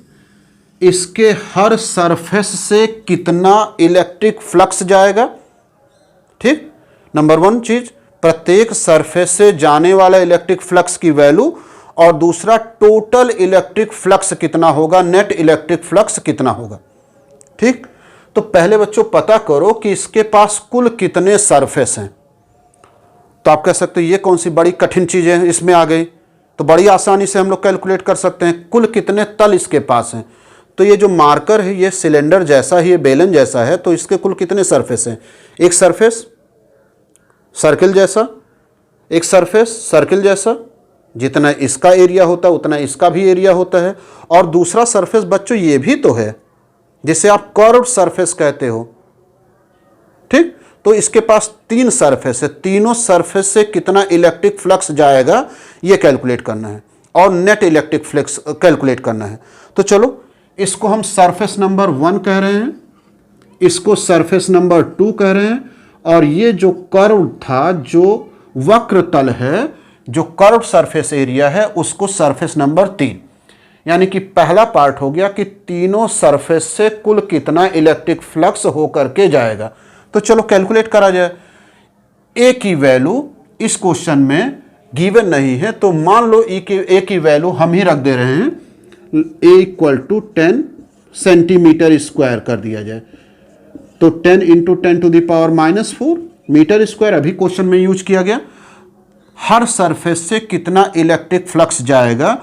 इसके हर सरफेस से कितना इलेक्ट्रिक फ्लक्स जाएगा। ठीक, नंबर 1 चीज, प्रत्येक सरफेस से जाने वाला इलेक्ट्रिक फ्लक्स की वैल्यू, और दूसरा टोटल इलेक्ट्रिक फ्लक्स कितना होगा, नेट इलेक्ट्रिक फ्लक्स कितना होगा। ठीक, तो पहले बच्चों पता करो कि इसके पास कुल कितने सरफेस हैं। तो आप कह सकते हो ये कौन सी बड़ी कठिन चीजें हैं इसमें आ गई, तो बड़ी आसानी से हम लोग कैलकुलेट कर सकते हैं कुल कितने तल इसके पास हैं। तो ये जो मार्कर है ये सिलेंडर जैसा ही, ये बेलन जैसा है, तो इसके कुल कितने सरफेस हैं। एक सरफेस सर्किल जैसा, एक सरफेस सर्किल जैसा, जितना इसका एरिया होता है उतना इसका भी एरिया होता है, और दूसरा सरफेस बच्चों ये भी तो है जिसे आप कर्व्ड सरफेस कहते हो। ठीक, तो इसके पास 3 सरफेस है, तीनों सरफेस से कितना इलेक्ट्रिक फ्लक्स जाएगा ये कैलकुलेट करना है और नेट इलेक्ट्रिक फ्लक्स कैलकुलेट करना है। तो चलो इसको हम सरफेस नंबर 1 कह रहे हैं, इसको सरफेस नंबर 2 कह रहे हैं, और ये जो कर्व था, जो वक्र तल है, जो कर्व सरफेस एरिया है, उसको सरफेस नंबर 3। यानी कि पहला पार्ट हो गया कि तीनों सरफेस से कुल कितना इलेक्ट्रिक फ्लक्स होकर के जाएगा। तो चलो कैलकुलेट करा जाए। ए की वैल्यू इस क्वेश्चन में गिवन नहीं है, तो मान लो ए की वैल्यू हम ही रख दे रहे हैं, A equal to 10 centimetre square कर दिया जाए। तो 10 into 10 to the power -4 metre square अभी क्वेश्चन में यूज किया गया। हर सरफेस से कितना इलेक्ट्रिक फ्लक्स जाएगा,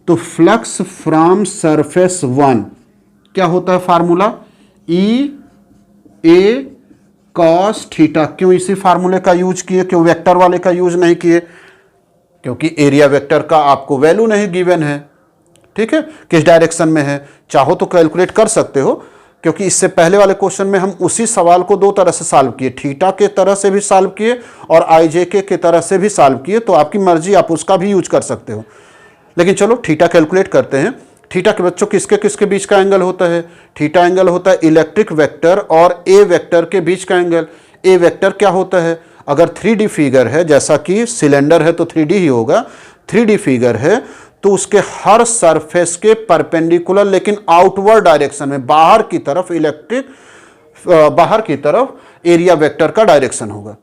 तो फ्लक्स फ्रॉम सरफेस 1 क्या होता है formula, E A cos theta. क्यों इसी फार्मूले का यूज किए, क्यों वेक्टर वाले का यूज नहीं किए, क्योंकि एरिया वेक्टर का आपको वैल्यू नहीं गिवन है, ठीक है, किस डायरेक्शन में है। चाहो तो कैलकुलेट कर सकते हो, क्योंकि इससे पहले वाले क्वेश्चन में हम उसी सवाल को 2 तरह से सॉल्व किए, थीटा के तरह से भी सॉल्व किए और आईजेके के तरह से भी सॉल्व किए। तो आपकी मर्जी, आप उसका भी यूज कर सकते हो। लेकिन चलो थीटा कैलकुलेट करते हैं। थीटा के बच्चों किसके किसके बीच का एंगल होता है, थीटा एंगल होता है इलेक्ट्रिक वेक्टर और ए वेक्टर के बीच का एंगल। ए वेक्टर क्या होता है, अगर 3D फिगर है, जैसा कि सिलेंडर है तो 3D ही होगा, 3D फिगर है तो उसके हर सरफेस के परपेंडिकुलर लेकिन आउटवर्ड डायरेक्शन में, बाहर की तरफ इलेक्ट्रिक, बाहर की तरफ एरिया वेक्टर का डायरेक्शन होगा,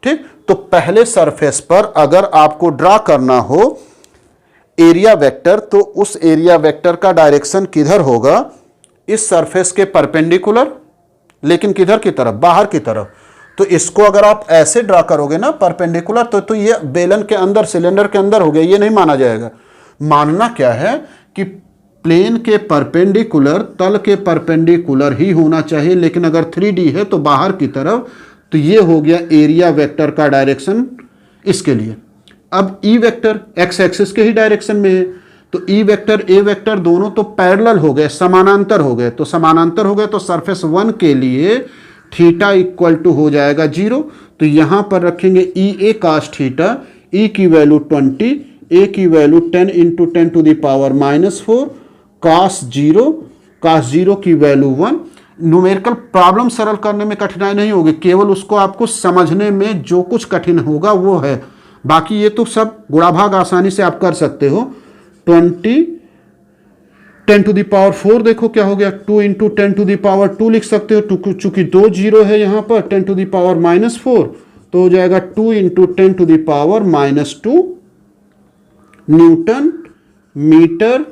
ठीक। तो पहले सरफेस पर अगर आपको ड्रा करना हो एरिया वेक्टर, तो उस एरिया वेक्टर का डायरेक्शन किधर होगा, इस सरफेस के परपेंडिकुलर लेकिन किधर की तरफ, बाहर की तरफ। तो इसको अगर आप ऐसे ड्रा करोगे ना परपेंडिकुलर, तो ये बेलन के अंदर, सिलेंडर के अंदर हो गया, ये नहीं माना जाएगा। मानना क्या है कि प्लेन के परपेंडिकुलर, तल के परपेंडिकुलर ही होना चाहिए, लेकिन अगर 3D है तो बाहर की तरफ। तो ये हो गया एरिया वेक्टर का डायरेक्शन इसके लिए। अब ई वेक्टर एक्स एक्सिस के ही डायरेक्शन में है, तो ई वेक्टर ए वेक्टर दोनों तो पैरेलल हो गए, समानांतर हो गए। तो समानांतर हो गए तो सरफेस 1 के लिए थीटा इक्वल टू हो जाएगा 0। तो यहां पर रखेंगे ई ए कास थीटा, ई की वैल्यू 20, ए की value 10 into 10 to the power -4, cos 0 की वैल्यू 1। न्यूमेरिकल प्रॉब्लम सरल करने में कठिनाई नहीं होगी, केवल उसको आपको समझने में जो कुछ कठिन होगा वो है, बाकी ये तो सब गुणा भाग आसानी से आप कर सकते हो। 20 10 टू द पावर 4 देखो क्या हो गया, 2 इंटू 10 टू द पावर 2 लिख सकते हो, चूंकि 2 0 है यहाँ पर, 10 टू द पावर -4 तो हो जाएगा 2 into 10 to the power -2 newton metre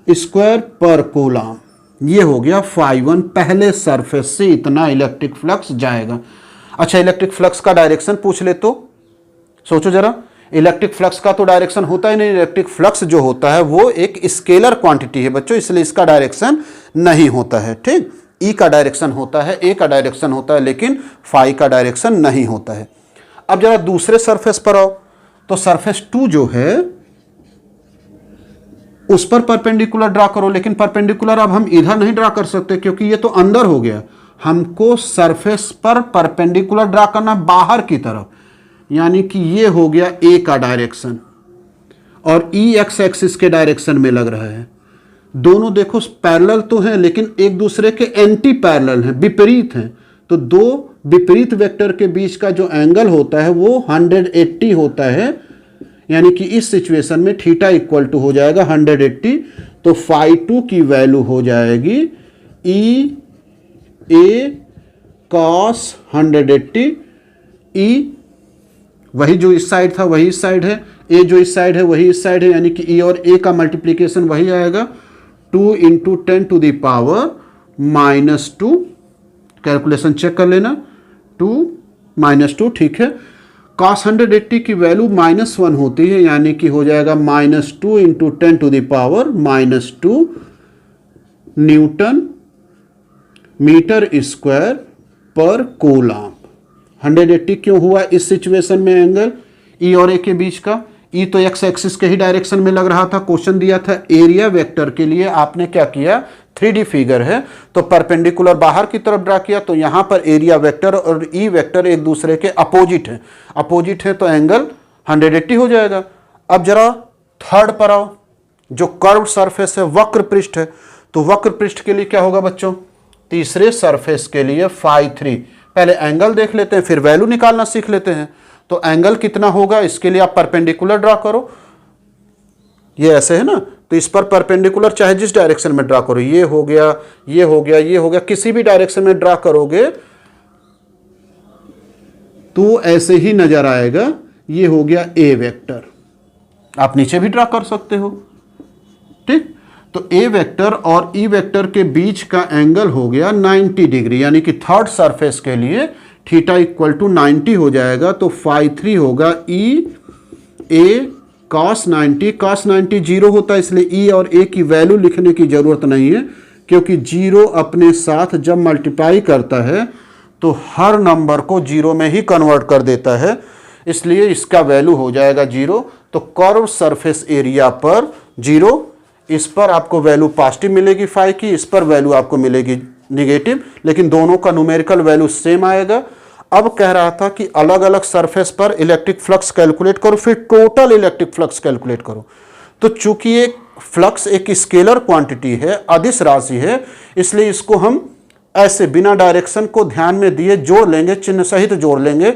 square per coulomb. ये हो गया φ1, पहले सरफेस से इतना इलेक्ट्रिक फ्लक्स जाएगा। अच्छा, इलेक्ट्रिक फ्लक्स का डायरेक्शन पूछ ले तो सोचो जरा, इलेक्ट्रिक फ्लक्स का तो डायरेक्शन होता ही नहीं। इलेक्ट्रिक फ्लक्स जो होता है वो एक स्केलर क्वांटिटी है बच्चों, इसलिए इसका डायरेक्शन नहीं होता है, ठीक। ई का डायरेक्शन होता है, ए का डायरेक्शन होता है, लेकिन फाई का डायरेक्शन नहीं होता है। अब जरा दूसरे सरफेस पर आओ, तो सरफेस 2 जो है उस पर परपेंडिकुलर ड्रा करो, लेकिन परपेंडिकुलर अब हम इधर नहीं ड्रा कर सकते क्योंकि ये तो अंदर हो गया। हमको सरफेस पर परपेंडिकुलर ड्रा करना बाहर की तरफ, यानी कि ये हो गया ए का डायरेक्शन और ई एक्स एक्सिस के डायरेक्शन में लग रहा है। दोनों देखो पैरेलल तो हैं लेकिन एक दूसरे के एंटी पैरेलल हैं, विपरीत हैं। तो दो विपरीत वेक्टर के बीच का जो एंगल होता है वो 180 होता है, यानी कि इस सिचुएशन में थीटा इक्वल टू हो जाएगा 180। तो φ2 की वैल्यू हो जाएगी ई ए कॉस 180, ई वही जो इस साइड था वही इस साइड है, ए जो इस साइड है वही इस साइड है, यानी कि ई और ए का मल्टीप्लीकेशन वही आएगा 2 into 10 to the power -2। Calculation check कर लेना, 2 -2, ठीक है। cos 180 की वैल्यू -1 होती है, यानी कि हो जाएगा -2 into 10 to the power -2 newton metre square per coulomb. 180 क्यों हुआ इस सिचुएशन में एंगल ई और ए के बीच का? ई तो एक्स एक्सिस के ही डायरेक्शन में लग रहा था। क्वेश्चन दिया था एरिया वेक्टर के लिए, आपने क्या किया 3D फिगर है तो परपेंडिकुलर बाहर की तरफ ड्रा किया, तो यहां पर एरिया वेक्टर और ई वेक्टर एक दूसरे के अपोजिट है, अपोजिट है तो एंगल 180 हो जाएगा। अब जरा थर्ड पर आओ, जो कर्व सरफेस है, वक्र पृष्ठ है, तो वक्र पृष्ठ के लिए क्या होगा बच्चों, तीसरे सरफेस के लिए फाई 3। पहले एंगल देख लेते हैं फिर वैल्यू निकालना सीख लेते हैं। तो एंगल कितना होगा, इसके लिए आप परपेंडिकुलर ड्रा करो, ये ऐसे है ना, तो इस पर परपेंडिकुलर चाहे जिस डायरेक्शन में ड्रा करो, ये हो गया, ये हो गया, ये हो गया, किसी भी डायरेक्शन में ड्रा करोगे तो ऐसे ही नजर आएगा। ये हो गया ए वेक्टर, आप नीचे भी ड्रा कर सकते हो, ठीक। तो ए वेक्टर और ई वेक्टर के बीच का एंगल हो गया 90 डिग्री, यानी कि थर्ड सरफेस के लिए थीटा इक्वल टू 90 हो जाएगा। तो फाई 3 होगा ई ए cos 90, cos 90 जीरो होता है, इसलिए ई और ए की वैल्यू लिखने की जरूरत नहीं है, क्योंकि जीरो अपने साथ जब मल्टीप्लाई करता है तो हर नंबर को जीरो में ही कन्वर्ट कर देता है, इसलिए इसका वैल्यू हो जाएगा जीरो। तो कर्व सरफेस एरिया पर जीरो, इस पर आपको वैल्यू पॉजिटिव मिलेगी फाई की, इस पर वैल्यू आपको मिलेगी निगेटिव, लेकिन दोनों का न्यूमेरिकल वैल्यू सेम आएगा। अब कह रहा था कि अलग अलग सरफेस पर इलेक्ट्रिक फ्लक्स कैलकुलेट करो, फिर टोटल इलेक्ट्रिक फ्लक्स कैलकुलेट करो। तो चूंकि एक फ्लक्स एक स्केलर क्वांटिटी है, अदिश राशि है, इसलिए इसको हम ऐसे बिना डायरेक्शन को ध्यान में दिए जोड़ लेंगे, चिन्ह सहित जोड़ लेंगे,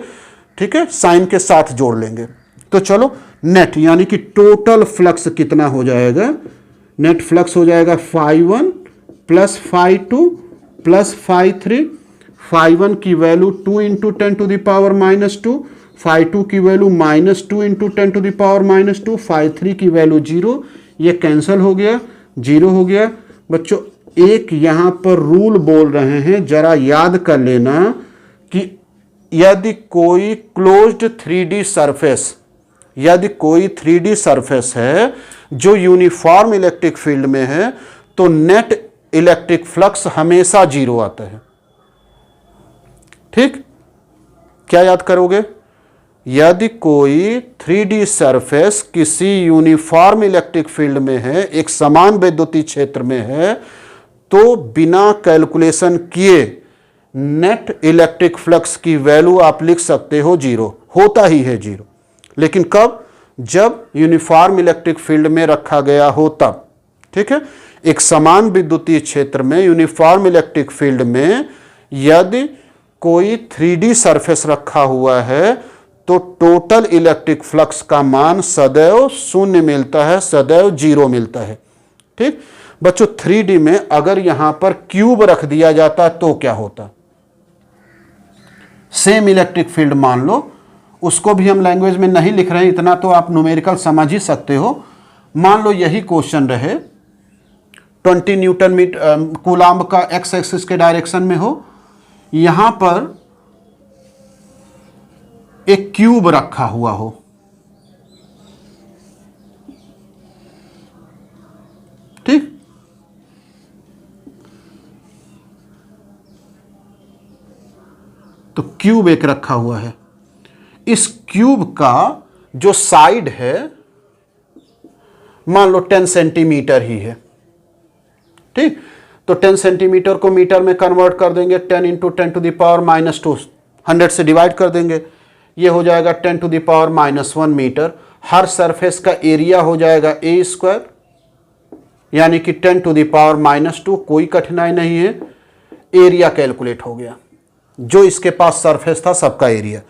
ठीक है, साइन के साथ जोड़ लेंगे। तो चलो नेट यानी कि टोटल फ्लक्स कितना हो जाएगा, नेट फ्लक्स हो जाएगा phi 1 plus phi 2 plus phi 3। Phi 1 की value 2 into 10 to the power -2, phi 2 की value -2 into 10 to the power -2, phi 3 की वैल्यू 0, ये कैंसिल हो गया, 0 हो गया। बच्चों एक यहां पर रूल बोल रहे हैं, जरा याद कर लेना कि यदि कोई क्लोज्ड 3D सरफेस, यदि कोई 3D सरफेस है जो यूनिफॉर्म इलेक्ट्रिक फील्ड में है, तो नेट इलेक्ट्रिक फ्लक्स हमेशा 0 आता है, ठीक। क्या याद करोगे, यदि कोई 3D सरफेस किसी यूनिफॉर्म इलेक्ट्रिक फील्ड में है, एक समान वैद्युतीय क्षेत्र में है, तो बिना कैलकुलेशन किए नेट इलेक्ट्रिक फ्लक्स की वैल्यू आप लिख सकते हो 0, होता ही है 0। लेकिन कब, जब यूनिफॉर्म इलेक्ट्रिक फील्ड में रखा गया हो तब, ठीक है। एक समान विद्युतीय क्षेत्र में यूनिफॉर्म इलेक्ट्रिक फील्ड में यदि कोई 3D सरफेस रखा हुआ है तो टोटल इलेक्ट्रिक फ्लक्स का मान सदैव 0 मिलता है, सदैव 0 मिलता है, ठीक। बच्चों 3D में अगर यहां पर क्यूब रख दिया जाता तो क्या होता, सेम इलेक्ट्रिक फील्ड मान लो, उसको भी हम लैंग्वेज में नहीं लिख रहे हैं, इतना तो आप न्यूमेरिकल समझ ही सकते हो। मान लो यही क्वेश्चन रहे, 20 न्यूटन कूलाम्ब का एक्स एक्सिस के डायरेक्शन में हो, यहां पर एक क्यूब रखा हुआ हो, ठीक। तो क्यूब एक रखा हुआ है, इस क्यूब का जो साइड है मान लो 10 सेंटीमीटर ही है, ठीक। तो 10 सेंटीमीटर को मीटर में कन्वर्ट कर देंगे, 10 इंटू 10 टू द पावर -2, 100 से डिवाइड कर देंगे, ये हो जाएगा 10 टू द पावर -1 मीटर। हर सरफेस का एरिया हो जाएगा a², यानी कि 10 टू द पावर -2, कोई कठिनाई नहीं है, एरिया कैलकुलेट हो गया, जो इसके पास सरफेस था सबका एरिया,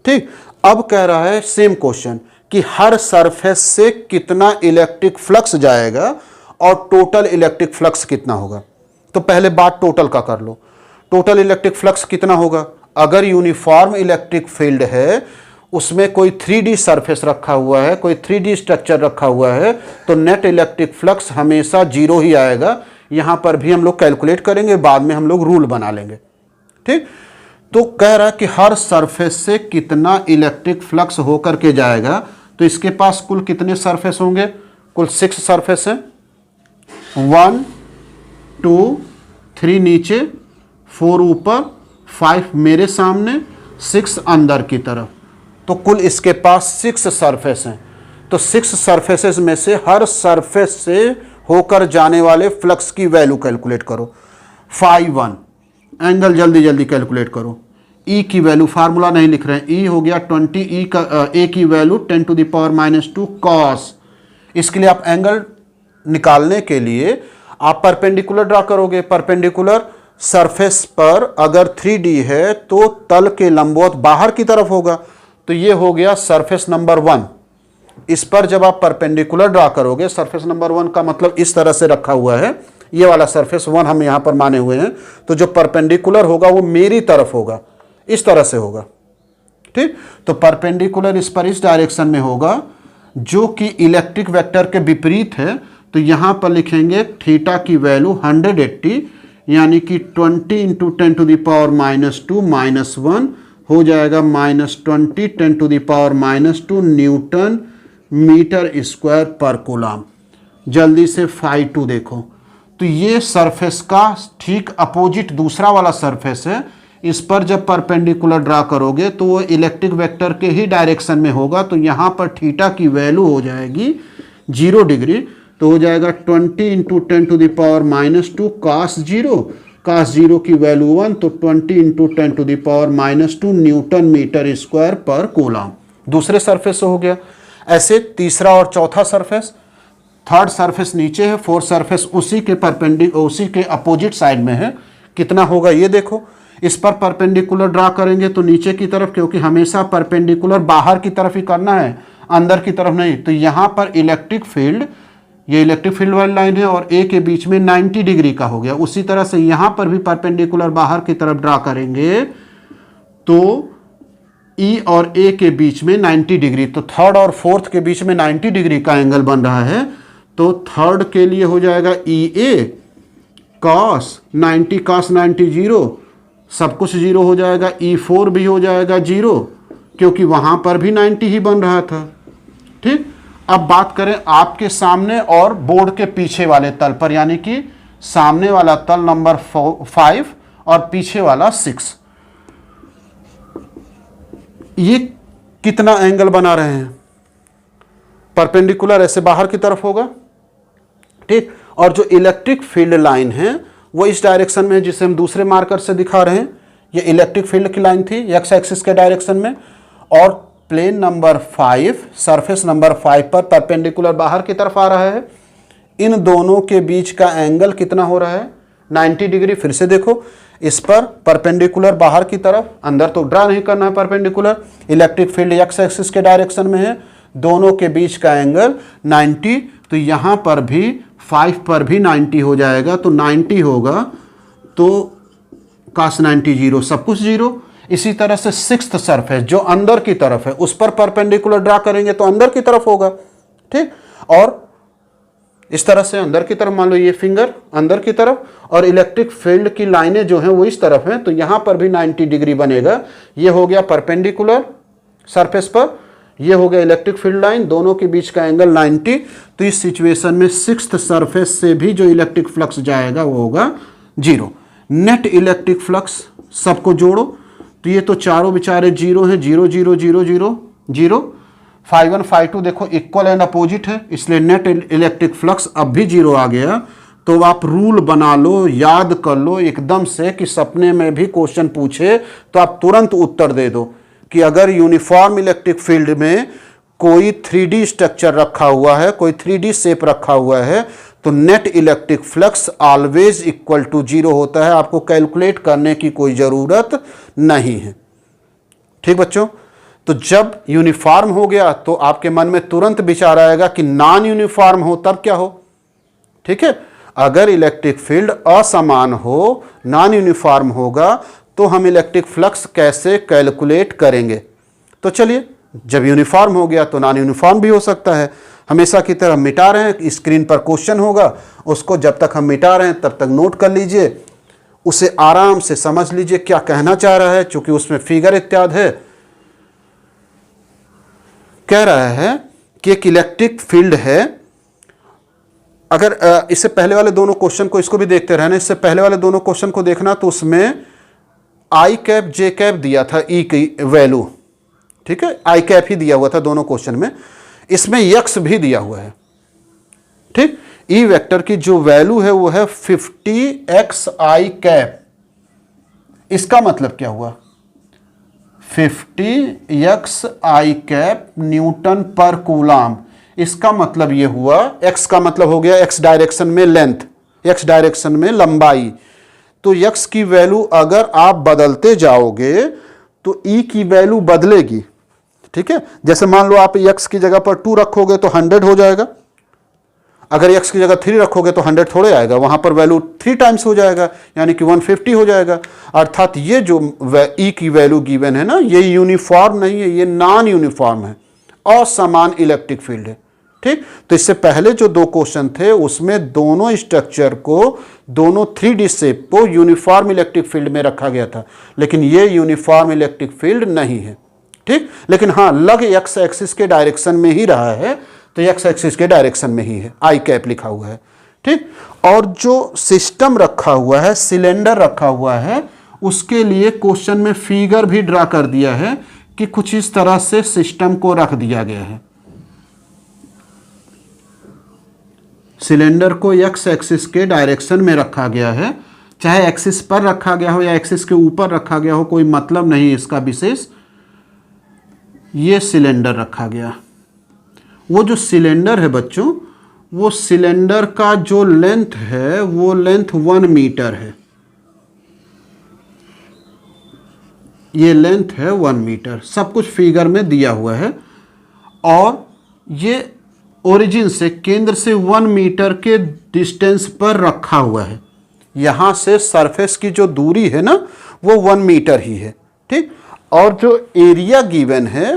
ठीक। अब कह रहा है सेम क्वेश्चन कि हर सरफेस से कितना इलेक्ट्रिक फ्लक्स जाएगा और टोटल इलेक्ट्रिक फ्लक्स कितना होगा। तो पहले बात टोटल का कर लो, टोटल इलेक्ट्रिक फ्लक्स कितना होगा। अगर यूनिफॉर्म इलेक्ट्रिक फील्ड है, उसमें कोई 3D सरफेस रखा हुआ है, कोई 3D स्ट्रक्चर रखा हुआ है, तो नेट इलेक्ट्रिक फ्लक्स हमेशा 0 ही आएगा। यहां पर भी हम लोग कैलकुलेट करेंगे, बाद में हम लोग रूल बना लेंगे, ठीक। तो कह रहा है कि हर सरफेस से कितना इलेक्ट्रिक फ्लक्स होकर के जाएगा, तो इसके पास कुल कितने सरफेस होंगे, कुल 6 सरफेस हैं, 1 2 3 नीचे, 4 ऊपर, 5 मेरे सामने, 6 अंदर की तरफ, तो कुल इसके पास 6 सरफेस हैं। तो 6 सरफेसेस में से हर सरफेस से होकर जाने वाले फ्लक्स की वैल्यू कैलकुलेट करो। फाई 1 एंगल जल्दी जल्दी कैलकुलेट करो। ई की वैल्यू, फार्मूला नहीं लिख रहे हैं, ई हो गया 20, ई का ए की वैल्यू 10⁻⁻2 कॉस। इसके लिए आप एंगल निकालने के लिए आप परपेंडिकुलर ड्रा करोगे। परपेंडिकुलर सरफेस पर अगर 3D है तो तल के लंबवत बाहर की तरफ होगा, तो ये हो गया सरफेस नंबर 1। इस पर जब आप परपेंडिकुलर ड्रा करोगे, सरफेस नंबर 1 का मतलब इस तरह से रखा हुआ है, ये वाला सरफेस 1 हम यहां पर माने हुए हैं, तो जो परपेंडिकुलर होगा वो मेरी तरफ होगा, इस तरह से होगा। ठीक, तो परपेंडिकुलर इस पर इस डायरेक्शन में होगा जो कि इलेक्ट्रिक वेक्टर के विपरीत है। तो यहां पर लिखेंगे थीटा की वैल्यू 180 यानी कि 20 × 10⁻⁻2 -1 हो जाएगा -20 10⁻⁻2 Newton metre square per coulomb. जल्दी से फाई 2 देखो, तो ये सरफेस का ठीक अपोजिट दूसरा वाला सरफेस है। इस पर जब परपेंडिकुलर ड्रा करोगे तो वो इलेक्ट्रिक वेक्टर के ही डायरेक्शन में होगा, तो यहाँ पर थीटा की वैल्यू हो जाएगी 0 डिग्री, तो हो जाएगा 20 × 10⁻⁻2 cos 0, cos 0 की वैल्यू 1, तो 20 × 10⁻⁻2 Newton metre square per coulomb. दूसरे सरफेस से हो गया। ऐसे तीसरा और चौथा सरफेस, थर्ड सरफेस नीचे है, फोर्थ सरफेस उसी के अपोजिट साइड में है। कितना होगा ये देखो। इस पर परपेंडिकुलर ड्रा करेंगे तो नीचे की तरफ, क्योंकि हमेशा परपेंडिकुलर बाहर की तरफ ही करना है, अंदर की तरफ नहीं। तो यहाँ पर इलेक्ट्रिक फील्ड, ये इलेक्ट्रिक फील्ड वाली लाइन है और ए के बीच में 90 डिग्री का हो गया। उसी तरह से यहाँ पर भी परपेंडिकुलर बाहर की तरफ ड्रा करेंगे तो ई और ए के बीच में 90 डिग्री, तो थर्ड और फोर्थ के बीच में 90 डिग्री का एंगल बन रहा है। तो थर्ड के लिए हो जाएगा ई ए cos 90 cos 90 0, सब कुछ 0 हो जाएगा। E4 भी हो जाएगा 0, क्योंकि वहां पर भी 90 ही बन रहा था। ठीक, अब बात करें आपके सामने और बोर्ड के पीछे वाले तल पर, यानी कि सामने वाला तल नंबर 5 और पीछे वाला 6। ये कितना एंगल बना रहे हैं? परपेंडिकुलर ऐसे बाहर की तरफ होगा। ठीक, और जो इलेक्ट्रिक फील्ड लाइन है वो इस डायरेक्शन में है, जिसे हम दूसरे मार्कर से दिखा रहे हैं। ये इलेक्ट्रिक फील्ड की लाइन थी एक्स एक्सिस के डायरेक्शन में, और प्लेन नंबर 5, सरफेस नंबर 5 पर परपेंडिकुलर बाहर की तरफ आ रहा है। इन दोनों के बीच का एंगल कितना हो रहा है? 90 डिग्री। फिर से देखो, इस पर परपेंडिकुलर बाहर की तरफ, अंदर तो ड्रा नहीं करना है perpendicular, electric field x axis के डायरेक्शन में है, दोनों के बीच का एंगल 90। तो यहाँ पर भी 5 पर भी 90 हो जाएगा, तो 90 होगा, तो cos 90 0, सब कुछ 0। इसी तरह से सिक्स्थ सरफेस जो अंदर की तरफ है, उस पर परपेंडिकुलर ड्रा करेंगे तो अंदर की तरफ होगा। ठीक, और इस तरह से अंदर की तरफ, मान लो ये फिंगर अंदर की तरफ, और इलेक्ट्रिक फील्ड की लाइनें जो हैं वो इस तरफ हैं, तो यहां पर भी 90 डिग्री बनेगा। ये हो गया परपेंडिकुलर सरफेस पर, ये हो गया इलेक्ट्रिक फील्ड लाइन, दोनों के बीच का एंगल 90। तो इस सिचुएशन में सिक्स्थ सरफेस से भी जो इलेक्ट्रिक फ्लक्स जाएगा वो होगा 0। नेट इलेक्ट्रिक फ्लक्स सबको जोड़ो, तो ये तो चारों बेचारे 0 हैं, 0 0 0 0 0। फाई 1 फाई 2 देखो इक्वल एंड अपोजिट है, इसलिए नेट इलेक्ट्रिक फ्लक्स अब भी 0 आ गया। तो आप रूल बना लो, याद कर लो एकदम से, कि सपने में भी क्वेश्चन पूछे तो आप तुरंत उत्तर दे दो कि अगर यूनिफॉर्म इलेक्ट्रिक फील्ड में कोई 3D स्ट्रक्चर रखा हुआ है, कोई 3D शेप रखा हुआ है, तो net electric flux always equal to 0 होता है। आपको कैलकुलेट करने की कोई ज़रूरत नहीं है। ठीक बच्चों, तो जब यूनिफॉर्म हो गया तो आपके मन में तुरंत विचार आएगा कि नॉन यूनिफॉर्म हो तब क्या हो। ठीक है, अगर इलेक्ट्रिक फील्ड असमान हो, नॉन यूनिफॉर्म होगा, तो हम इलेक्ट्रिक फ्लक्स कैसे कैलकुलेट करेंगे? तो चलिए, जब यूनिफॉर्म हो गया तो नॉन यूनिफॉर्म भी हो सकता है। हमेशा की तरह मिटा रहे हैं, स्क्रीन पर क्वेश्चन होगा, उसको जब तक हम मिटा रहे हैं तब तक नोट कर लीजिए, उसे आराम से समझ लीजिए क्या कहना चाह रहा है, चूंकि उसमें फिगर इत्यादि है। कह रहा है कि एक इलेक्ट्रिक फील्ड है, अगर इससे पहले वाले दोनों क्वेश्चन को, इसको भी देखते रहना, इससे पहले वाले दोनों क्वेश्चन को देखना, तो उसमें आई कैप जे कैप दिया था ई की वैल्यू। ठीक है, आई कैप ही दिया हुआ था दोनों क्वेश्चन में, इसमें यक्स भी दिया हुआ है। ठीक, ई वेक्टर की जो वैल्यू है वो है 50xi कैप। इसका मतलब क्या हुआ, 50xi cap newton per coulomb. इसका मतलब ये हुआ, x का मतलब हो गया x डायरेक्शन में लेंथ, x डायरेक्शन में लंबाई। तो x की वैल्यू अगर आप बदलते जाओगे तो e की वैल्यू बदलेगी। ठीक है, जैसे मान लो आप x की जगह पर 2 रखोगे तो 100 हो जाएगा, अगर x की जगह 3 रखोगे तो 100 थोड़े आएगा, वहां पर वैल्यू 3 टाइम्स हो जाएगा, यानी कि 150 हो जाएगा। अर्थात ये जो e की वैल्यू गिवन है ना, ये यूनिफॉर्म नहीं है, ये नॉन यूनिफॉर्म है, असमान इलेक्ट्रिक फील्ड है। ठीक, तो इससे पहले जो 2 क्वेश्चन थे उसमें दोनों स्ट्रक्चर को, दोनों 3D शेप को यूनिफॉर्म इलेक्ट्रिक फील्ड में रखा गया था, लेकिन ये यूनिफॉर्म इलेक्ट्रिक फील्ड नहीं है। ठीक, लेकिन हाँ लग एक्स एक्सिस के डायरेक्शन में ही रहा है, तो एक्स एक्सिस के डायरेक्शन में ही है, आई कैप लिखा हुआ है। ठीक, और जो सिस्टम रखा हुआ है, सिलेंडर रखा हुआ है, उसके लिए क्वेश्चन में फिगर भी ड्रा कर दिया है कि कुछ इस तरह से सिस्टम को रख दिया गया है। सिलेंडर को एक्स एक्सिस के डायरेक्शन में रखा गया है, चाहे एक्सिस पर रखा गया हो या एक्सिस के ऊपर रखा गया हो, कोई मतलब नहीं इसका विशेष। ये सिलेंडर रखा गया, वो जो सिलेंडर है बच्चों, वो सिलेंडर का जो लेंथ है वो लेंथ 1 मीटर है, ये लेंथ है 1 मीटर, सब कुछ फिगर में दिया हुआ है। और ये ओरिजिन से, केंद्र से 1 मीटर के डिस्टेंस पर रखा हुआ है। यहाँ से सरफेस की जो दूरी है ना वो 1 मीटर ही है। ठीक, और जो एरिया गिवन है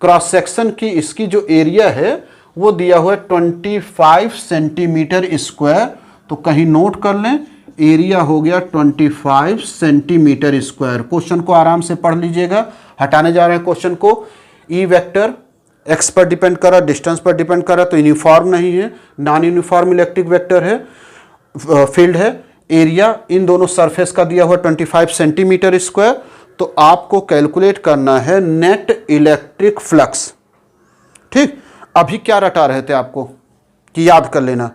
क्रॉस सेक्शन की, इसकी जो एरिया है वो दिया हुआ है 25 सेंटीमीटर स्क्वायर। तो कहीं नोट कर लें, एरिया हो गया 25 सेंटीमीटर स्क्वायर। क्वेश्चन को आराम से पढ़ लीजिएगा, हटाने जा रहे हैं क्वेश्चन को। ई वेक्टर एक्स पर डिपेंड कर रहा, डिस्टेंस पर डिपेंड कर रहा, तो यूनिफॉर्म नहीं है, नॉन यूनिफॉर्म इलेक्ट्रिक वेक्टर है, फील्ड है। एरिया इन दोनों सरफेस का दिया हुआ 25 सेंटीमीटर स्क्वायर। तो आपको कैलकुलेट करना है नेट इलेक्ट्रिक फ्लक्स। ठीक, अभी क्या रटा रहे थे आपको कि याद कर लेना,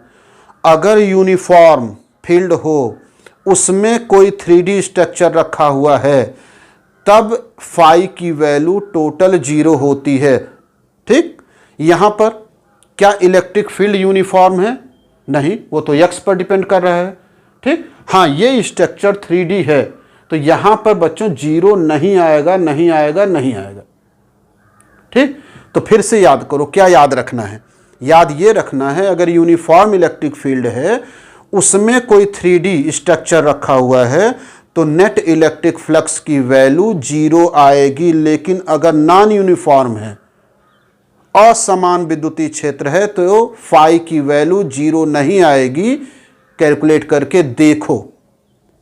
अगर यूनिफॉर्म फील्ड हो, उसमें कोई 3D स्ट्रक्चर रखा हुआ है, तब फाई की वैल्यू टोटल 0 होती है। ठीक, यहां पर क्या इलेक्ट्रिक फील्ड यूनिफॉर्म है? नहीं, वो तो एक्स पर डिपेंड कर रहा है। ठीक, हाँ ये स्ट्रक्चर 3D है, तो यहां पर बच्चों 0 नहीं आएगा, नहीं आएगा, नहीं आएगा। ठीक, तो फिर से याद करो, क्या याद रखना है? याद ये रखना है, अगर यूनिफॉर्म इलेक्ट्रिक फील्ड है, उसमें कोई 3D स्ट्रक्चर रखा हुआ है, तो नेट इलेक्ट्रिक फ्लक्स की वैल्यू 0 आएगी। लेकिन अगर नॉन यूनिफॉर्म है, असमान विद्युतीय क्षेत्र है, तो फाई की वैल्यू 0 नहीं आएगी। कैलकुलेट करके देखो।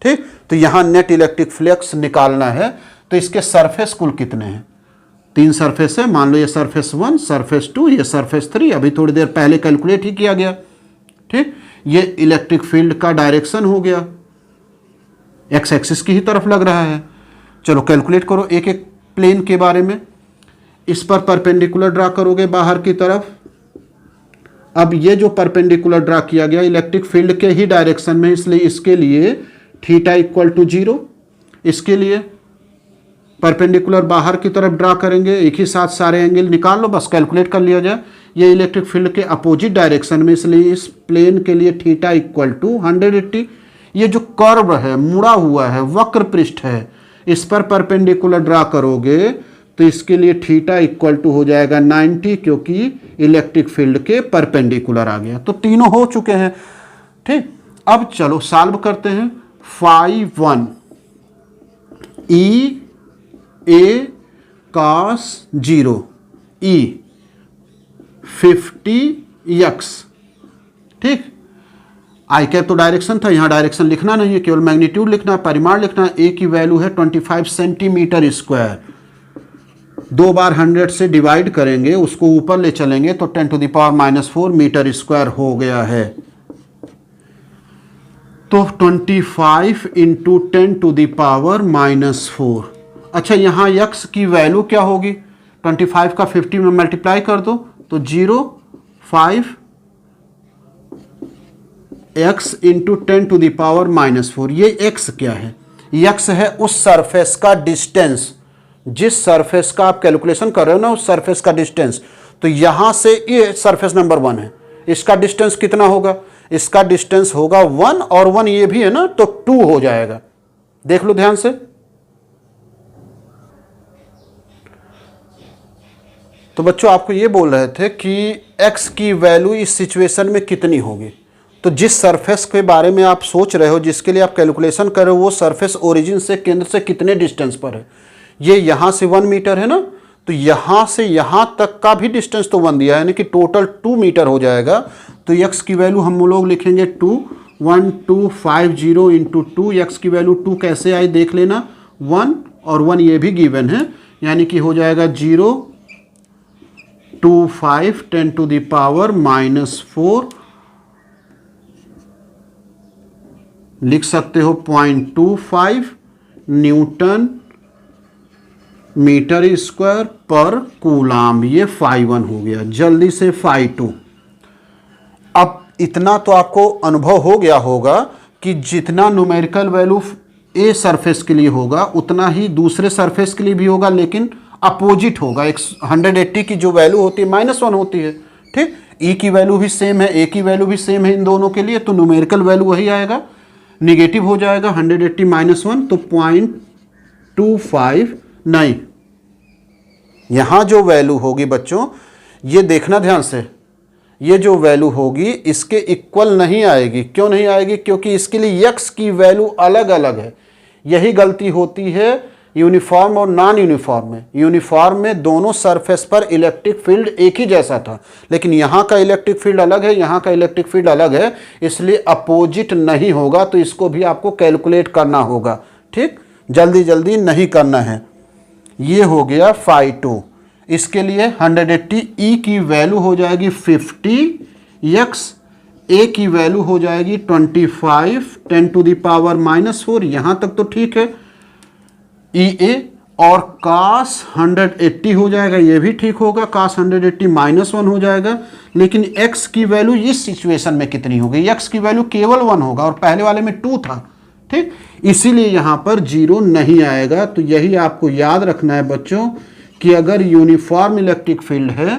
ठीक, तो यहां नेट इलेक्ट्रिक फ्लक्स निकालना है। तो इसके सरफेस कुल कितने हैं? 3 सरफेस है, मान लो ये सरफेस 1, सरफेस 2, ये सरफेस 3। अभी थोड़ी देर पहले कैलकुलेट ही किया गया। ठीक, ये इलेक्ट्रिक फील्ड का डायरेक्शन हो गया, एक्स एक्सिस की ही तरफ लग रहा है। चलो कैलकुलेट करो एक एक प्लेन के बारे में। इस पर परपेंडिकुलर ड्रा करोगे बाहर की तरफ। अब ये जो परपेंडिकुलर ड्रा किया गया इलेक्ट्रिक फील्ड के ही डायरेक्शन में, इसलिए इसके लिए थीटा इक्वल टू 0। इसके लिए परपेंडिकुलर बाहर की तरफ ड्रा करेंगे, एक ही साथ सारे एंगल निकाल लो, बस कैलकुलेट कर लिया जाए। ये इलेक्ट्रिक फील्ड के अपोजिट डायरेक्शन में, इसलिए इस प्लेन के लिए थीटा इक्वल टू 180। ये जो कर्व है, मुड़ा हुआ है, वक्र पृष्ठ है, इस पर परपेंडिकुलर ड्रा करोगे तो इसके लिए थीटा इक्वल टू हो जाएगा 90, क्योंकि इलेक्ट्रिक फील्ड के परपेंडिकुलर आ गया। तो तीनों हो चुके हैं। ठीक, अब चलो सॉल्व करते हैं। फाई 1 ई ए cos 0 ई 50x। ठीक, आई कैप तो डायरेक्शन था, यहां डायरेक्शन लिखना नहीं है, केवल मैग्नीट्यूड लिखना है, परिमाण लिखना है। ए की वैल्यू है 25 सेंटीमीटर स्क्वायर। 2 बार 100 से डिवाइड करेंगे, उसको ऊपर ले चलेंगे तो 10⁻⁻4 मीटर स्क्वायर हो गया है। तो 25 इंटू 10⁻⁻4। अच्छा, यहाँ x की वैल्यू क्या होगी? 25 का 50 में मल्टीप्लाई कर दो तो 0, 5, x इंटू 10⁻⁻⁴। ये x क्या है? x है उस सरफेस का डिस्टेंस, जिस सरफेस का आप कैलकुलेशन कर रहे हो ना, उस सरफेस का डिस्टेंस। तो यहां से ये सरफेस नंबर 1 है, इसका डिस्टेंस कितना होगा? इसका डिस्टेंस होगा 1 और 1 ये भी है ना, तो 2 हो जाएगा। देख लो ध्यान से। तो बच्चों आपको ये बोल रहे थे कि x की वैल्यू इस सिचुएशन में कितनी होगी। तो जिस सरफेस के बारे में आप सोच रहे हो, जिसके लिए आप कैलकुलेशन कर रहे हो, वो सरफेस ओरिजिन से, केंद्र से कितने डिस्टेंस पर है? ये यहाँ से 1 मीटर है ना, तो यहाँ से यहाँ तक का भी डिस्टेंस तो 1 दिया है, यानी कि टोटल 2 मीटर हो जाएगा। तो x की वैल्यू हम लोग लिखेंगे 2, 1250 इंटू 2। x की वैल्यू 2 कैसे आई देख लेना, 1 और 1 ये भी गिवन है, यानी कि हो जाएगा 0.25 10⁻⁻⁴। लिख सकते हो 0.25 न्यूटन मीटर स्क्वायर पर कूलाम। ये φ1 हो गया। जल्दी से φ2। अब इतना तो आपको अनुभव हो गया होगा कि जितना न्यूमेरिकल वैल्यू ए सरफेस के लिए होगा उतना ही दूसरे सरफेस के लिए भी होगा, लेकिन अपोजिट होगा। 180 की जो वैल्यू होती है -1 होती है, ठीक। ई की वैल्यू भी सेम है, ए की वैल्यू भी सेम है इन दोनों के लिए, तो न्यूमेरिकल वैल्यू वही आएगा, निगेटिव हो जाएगा। 180 -1 तो 0.25 नहीं। यहां जो वैल्यू होगी बच्चों, ये देखना ध्यान से, ये जो वैल्यू होगी इसके इक्वल नहीं आएगी। क्यों नहीं आएगी? क्योंकि इसके लिए x की वैल्यू अलग अलग है। यही गलती होती है यूनिफॉर्म और नॉन यूनिफॉर्म में। यूनिफॉर्म में दोनों सरफेस पर इलेक्ट्रिक फील्ड एक ही जैसा था, लेकिन यहाँ का इलेक्ट्रिक फील्ड अलग है, यहाँ का इलेक्ट्रिक फील्ड अलग है, इसलिए अपोजिट नहीं होगा। तो इसको भी आपको कैलकुलेट करना होगा, ठीक। जल्दी जल्दी नहीं करना है। ये हो गया φ2। इसके लिए 180 ई की वैल्यू हो जाएगी 50, x ए की वैल्यू हो जाएगी 25 10⁻⁻⁴। यहां तक तो ठीक है। ई ए और cos 180 हो जाएगा, ये भी ठीक होगा। cos 180 -1 हो जाएगा। लेकिन x की वैल्यू इस सिचुएशन में कितनी होगी? x की वैल्यू केवल 1 होगा और पहले वाले में 2 था, ठीक। इसीलिए यहां पर 0 नहीं आएगा। तो यही आपको याद रखना है बच्चों कि अगर यूनिफॉर्म इलेक्ट्रिक फील्ड है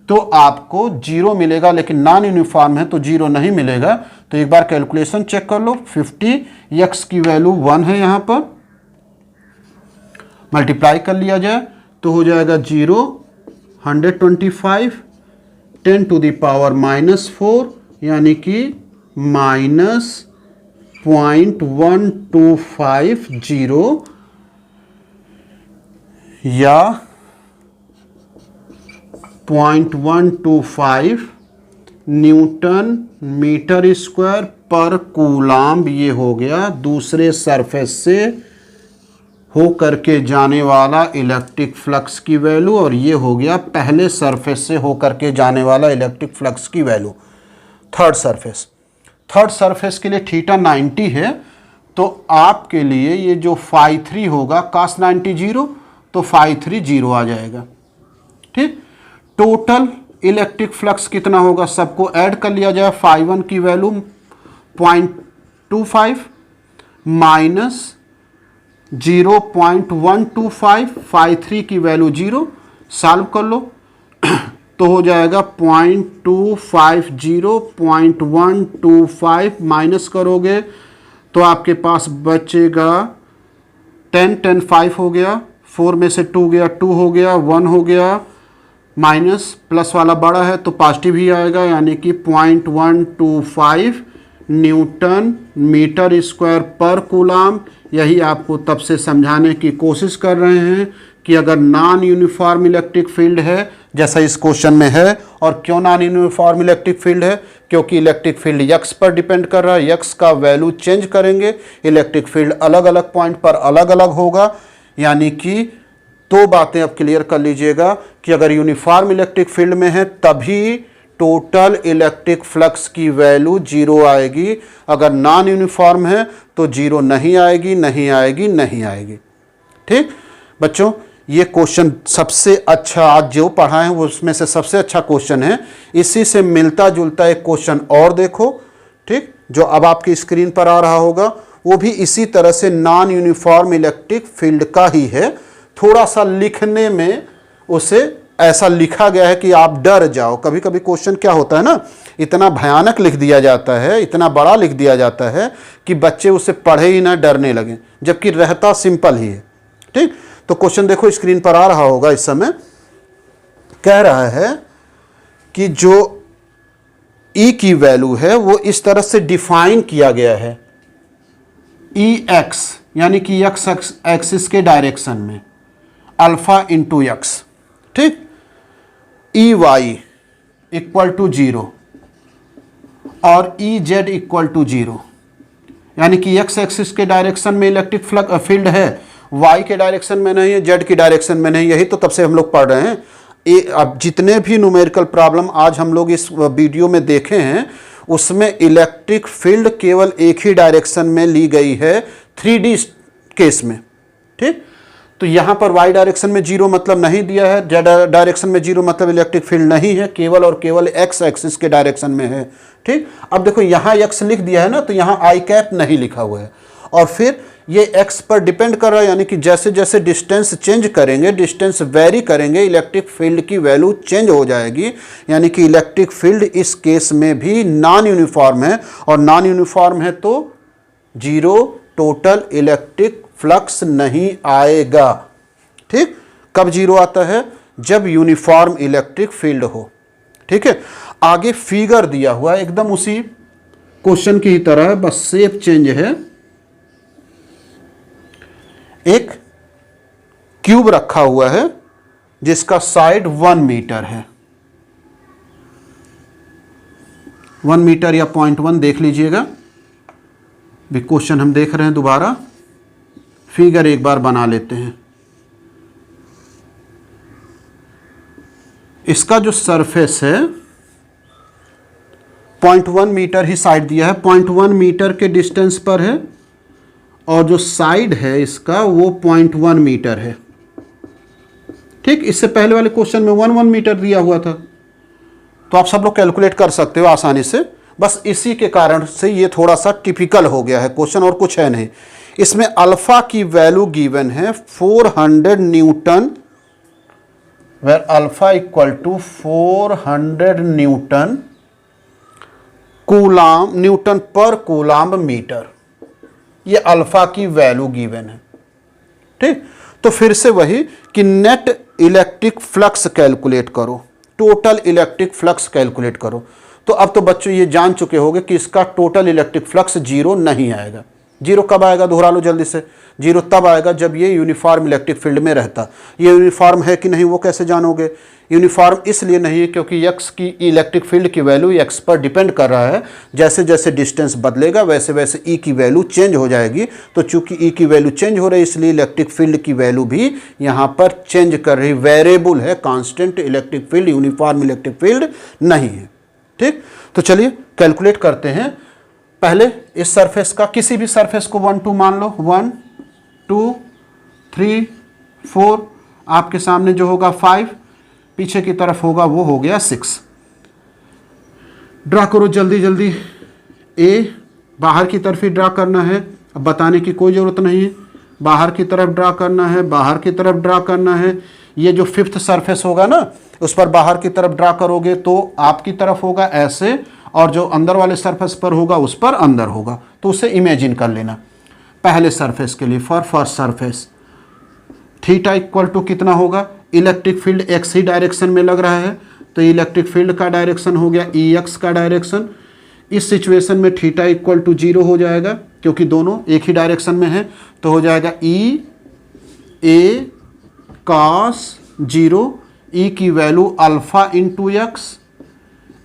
तो आपको 0 मिलेगा, लेकिन नॉन यूनिफॉर्म है तो 0 नहीं मिलेगा। तो एक बार कैलकुलेशन चेक कर लो। 50, x की वैल्यू 1 है, यहां पर मल्टीप्लाई कर लिया जाए तो हो जाएगा 0, 125 10⁻⁻⁴, यानी कि -0.1250 या 0.125 न्यूटन मीटर स्क्वायर पर कूलाम। ये हो गया दूसरे सरफेस से हो करके जाने वाला इलेक्ट्रिक फ्लक्स की वैल्यू, और ये हो गया पहले सरफेस से हो करके जाने वाला इलेक्ट्रिक फ्लक्स की वैल्यू। थर्ड सरफेस के लिए थीटा 90 है, तो आपके लिए ये जो φ3 होगा cos 90 0, तो φ3 0 आ जाएगा, ठीक। टोटल इलेक्ट्रिक फ्लक्स कितना होगा सबको ऐड कर लिया जाए। φ1 की वैल्यू 0.25 माइनस 0.125, φ3 की वैल्यू 0, सॉल्व कर लो तो हो जाएगा 0.250, 0.125 माइनस करोगे तो आपके पास बचेगा 10, 10 5 हो गया, 4 में से 2 गया, 2 हो गया, 1 हो गया, माइनस प्लस वाला बड़ा है तो पॉजिटिव ही आएगा, यानी कि 0.125 न्यूटन मीटर स्क्वायर पर कूलाम। यही आपको तब से समझाने की कोशिश कर रहे हैं कि अगर नॉन यूनिफॉर्म इलेक्ट्रिक फील्ड है, जैसा इस क्वेश्चन में है, और क्यों नॉन यूनिफॉर्म इलेक्ट्रिक फील्ड है? क्योंकि इलेक्ट्रिक फील्ड x पर डिपेंड कर रहा है, x का वैल्यू चेंज करेंगे, इलेक्ट्रिक फील्ड अलग अलग पॉइंट पर अलग अलग होगा। यानी कि दो बातें अब क्लियर कर लीजिएगा कि अगर यूनिफॉर्म इलेक्ट्रिक फील्ड में है तभी टोटल इलेक्ट्रिक फ्लक्स की वैल्यू 0 आएगी, अगर नॉन यूनिफॉर्म है तो 0 नहीं आएगी, नहीं आएगी, नहीं आएगी, ठीक बच्चों। ये क्वेश्चन सबसे अच्छा आज जो पढ़ा है वो उसमें से सबसे अच्छा क्वेश्चन है। इसी से मिलता जुलता एक क्वेश्चन और देखो, ठीक, जो अब आपकी स्क्रीन पर आ रहा होगा, वो भी इसी तरह से नॉन यूनिफॉर्म इलेक्ट्रिक फील्ड का ही है। थोड़ा सा लिखने में उसे ऐसा लिखा गया है कि आप डर जाओ। कभी कभी क्वेश्चन क्या होता है ना, इतना भयानक लिख दिया जाता है, इतना बड़ा लिख दिया जाता है कि बच्चे उसे पढ़े ही ना, डरने लगे, जबकि रहता सिंपल ही है। ठीक, तो क्वेश्चन देखो स्क्रीन पर आ रहा होगा इस समय। कह रहा है कि जो E की वैल्यू है वो इस तरह से डिफाइन किया गया है, EX यानी कि x एक्सिस के डायरेक्शन में, अल्फा इंटू एक्स, ठीक, EY इक्वल टू 0 और EZ इक्वल टू 0, यानी कि x एक्सिस के डायरेक्शन में इलेक्ट्रिक फील्ड है, y के डायरेक्शन में नहीं है, z की डायरेक्शन में नहीं। यही तो तब से हम लोग पढ़ रहे हैं। अब जितने भी न्यूमेरिकल प्रॉब्लम आज हम लोग इस वीडियो में देखे हैं उसमें इलेक्ट्रिक फील्ड केवल एक ही डायरेक्शन में ली गई है, 3D केस में। ठीक, तो यहाँ पर y डायरेक्शन में 0 मतलब नहीं दिया है, z डायरेक्शन में 0 मतलब इलेक्ट्रिक फील्ड नहीं है, केवल और केवल x एक्सिस के डायरेक्शन में है। ठीक, अब देखो यहाँ x लिख दिया है ना, तो यहाँ i कैप नहीं लिखा हुआ है, और फिर ये x पर डिपेंड कर रहा है, यानी कि जैसे जैसे डिस्टेंस चेंज करेंगे, डिस्टेंस वेरी करेंगे, इलेक्ट्रिक फील्ड की वैल्यू चेंज हो जाएगी। यानी कि इलेक्ट्रिक फील्ड इस केस में भी नॉन यूनिफॉर्म है, और नॉन यूनिफॉर्म है तो 0 टोटल इलेक्ट्रिक फ्लक्स नहीं आएगा। ठीक, कब 0 आता है? जब यूनिफॉर्म इलेक्ट्रिक फील्ड हो। ठीक है, आगे फिगर दिया हुआ है एकदम उसी क्वेश्चन की तरह, बस शेप चेंज है। एक क्यूब रखा हुआ है जिसका साइड 1 मीटर है, 1 मीटर या 0.1 देख लीजिएगा। भी क्वेश्चन हम देख रहे हैं, दोबारा फिगर एक बार बना लेते हैं। इसका जो सरफेस है 0.1 मीटर ही साइड दिया है, 0.1 मीटर के डिस्टेंस पर है, और जो साइड है इसका वो 0.1 मीटर है। ठीक, इससे पहले वाले क्वेश्चन में 1 मीटर दिया हुआ था, तो आप सब लोग कैलकुलेट कर सकते हो आसानी से। बस इसी के कारण से ये थोड़ा सा टिपिकल हो गया है क्वेश्चन, और कुछ है नहीं। इसमें अल्फा की वैल्यू गिवन है 400 newton, where alpha equal to 400 newton coulomb, newton per coulomb metre. ये अल्फा की वैल्यू गिवन है। ठीक, तो फिर से वही कि नेट इलेक्ट्रिक फ्लक्स कैलकुलेट करो, टोटल इलेक्ट्रिक फ्लक्स कैलकुलेट करो। तो अब तो बच्चों ये जान चुके होंगे कि इसका टोटल इलेक्ट्रिक फ्लक्स 0 नहीं आएगा। 0 कब आएगा? दोहरा लो जल्दी से। 0 तब आएगा जब ये यूनिफॉर्म इलेक्ट्रिक फील्ड में रहता। ये यूनिफॉर्म है कि नहीं वो कैसे जानोगे? यूनिफॉर्म इसलिए नहीं है क्योंकि x की इलेक्ट्रिक फील्ड की वैल्यू x पर डिपेंड कर रहा है। जैसे जैसे डिस्टेंस बदलेगा वैसे वैसे E की वैल्यू चेंज हो जाएगी। तो चूंकि E की वैल्यू चेंज हो रही है इसलिए इलेक्ट्रिक फील्ड की वैल्यू भी यहाँ पर चेंज कर रही, वेरिएबल है, constant electric field, uniform electric field नहीं है। ठीक, तो चलिए कैलकुलेट करते हैं। पहले इस सरफेस का, किसी भी सरफेस को 1 2 मान लो, 1 2 3 4, आपके सामने जो होगा 5, पीछे की तरफ होगा वो हो गया 6। ड्रा करो जल्दी जल्दी। ए बाहर की तरफ ही ड्रा करना है, अब बताने की कोई ज़रूरत नहीं है। बाहर की तरफ ड्रा करना है, बाहर की तरफ ड्रा करना है। ये जो 5th सरफेस होगा ना उस पर बाहर की तरफ ड्रा करोगे तो आपकी तरफ होगा ऐसे, और जो अंदर वाले सरफेस पर होगा उस पर अंदर होगा। तो उसे इमेजिन कर लेना। पहले सरफेस के लिए, for first surface, theta equal to कितना होगा? इलेक्ट्रिक फील्ड एक्स ही डायरेक्शन में लग रहा है, तो इलेक्ट्रिक फील्ड का डायरेक्शन हो गया EX का डायरेक्शन। इस सिचुएशन में थीटा इक्वल टू 0 हो जाएगा क्योंकि दोनों एक ही डायरेक्शन में है, तो हो जाएगा EA cos 0। E की वैल्यू अल्फा इंटू एक्स,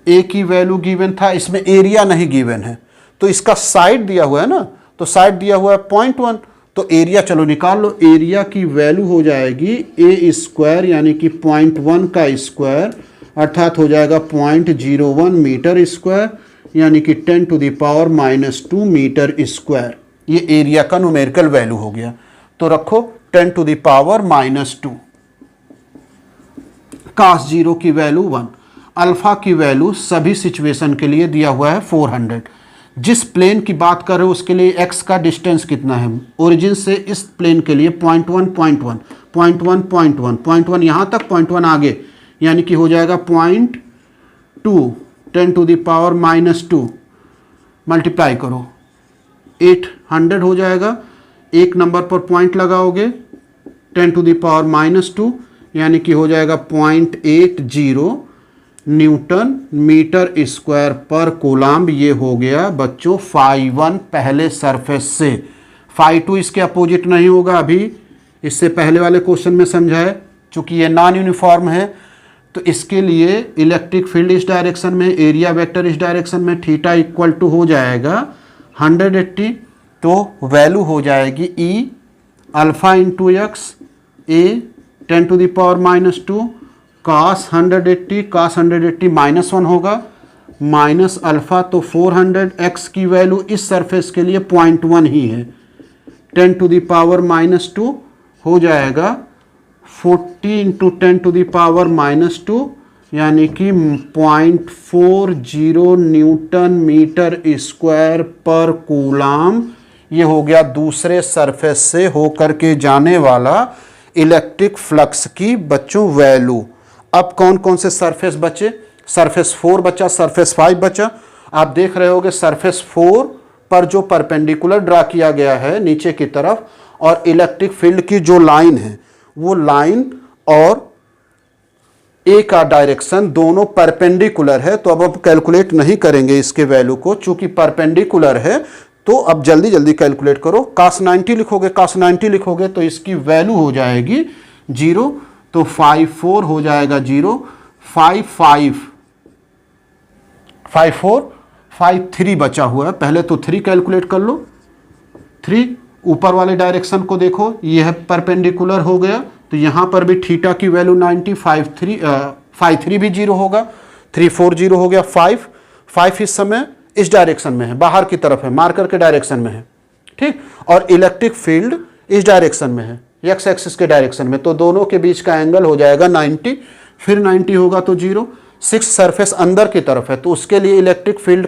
ए की वैल्यू गिवन था, इसमें एरिया नहीं गिवन है, तो इसका साइड दिया हुआ है ना, तो साइड दिया हुआ है 0.1, तो एरिया चलो निकाल लो। एरिया की वैल्यू हो जाएगी ए स्क्वायर यानी कि 0.1 का स्क्वायर, अर्थात हो जाएगा 0.01 मीटर स्क्वायर, यानी कि 10⁻⁻² मीटर स्क्वायर। ये एरिया का न्यूमेरिकल वैल्यू हो गया। तो रखो 10⁻²। cos 0 की वैल्यू 1, अल्फा की वैल्यू सभी सिचुएशन के लिए दिया हुआ है 400। जिस प्लेन की बात कर रहे हो उसके लिए x का डिस्टेंस कितना है, ओरिजिन से इस प्लेन के लिए 0.1 0.1 0.1 0.1 0.1 यहाँ तक 0.1 आगे, यानी कि हो जाएगा 0.2 10⁻⁻², मल्टीप्लाई करो 800 हो जाएगा। एक नंबर पर पॉइंट लगाओगे 10⁻⁻², यानी कि हो जाएगा 0.80 न्यूटन मीटर स्क्वायर पर कूलाम्ब। ये हो गया बच्चों φ1 पहले सरफेस से। φ2 इसके अपोजिट नहीं होगा, अभी इससे पहले वाले क्वेश्चन में समझा है। चूंकि ये नॉन यूनिफॉर्म है तो इसके लिए इलेक्ट्रिक फील्ड इस डायरेक्शन में, एरिया वेक्टर इस डायरेक्शन में, थीटा इक्वल टू हो जाएगा 180। तो वैल्यू हो जाएगी E अल्फा इंटू एक्स ए 10⁻⁻² cos 180 -1 होगा माइनस अल्फा, तो 400। x की वैल्यू इस सरफेस के लिए 0.1 ही है, 10⁻⁻² हो जाएगा 40 × 10⁻⁻², यानी कि 0.40 न्यूटन मीटर स्क्वायर पर कूलाम्ब। ये हो गया दूसरे सरफेस से होकर के जाने वाला इलेक्ट्रिक फ्लक्स की बच्चों वैल्यू। अब कौन कौन से सरफेस बचे, सरफेस 4 बचा, सरफेस 5 बचा। आप देख रहे होगे सरफेस 4 पर जो परपेंडिकुलर ड्रा किया गया है नीचे की तरफ, और इलेक्ट्रिक फील्ड की जो लाइन है वो लाइन और ए का डायरेक्शन दोनों परपेंडिकुलर है। तो अब हम कैलकुलेट नहीं करेंगे इसके वैल्यू को, चूंकि परपेंडिकुलर है। तो अब जल्दी जल्दी कैलकुलेट करो। cos 90 लिखोगे, cos 90 लिखोगे तो इसकी वैल्यू हो जाएगी 0, तो 54 हो जाएगा 0, 55 54 53 बचा हुआ है। पहले तो 3 कैलकुलेट कर लो। 3 ऊपर वाले डायरेक्शन को देखो, यह परपेंडिकुलर हो गया, तो यहां पर भी थीटा की वैल्यू 90, 53 भी 0 होगा, 340 हो गया। 5 इस समय इस डायरेक्शन में है, बाहर की तरफ है, मार्कर के डायरेक्शन में है, ठीक। और इलेक्ट्रिक फील्ड इस डायरेक्शन में है, एक्स एक्सिस के डायरेक्शन में, तो दोनों के बीच का एंगल हो जाएगा 90, फिर 90 होगा तो 0। 6 सरफेस अंदर की तरफ है, तो उसके लिए इलेक्ट्रिक फील्ड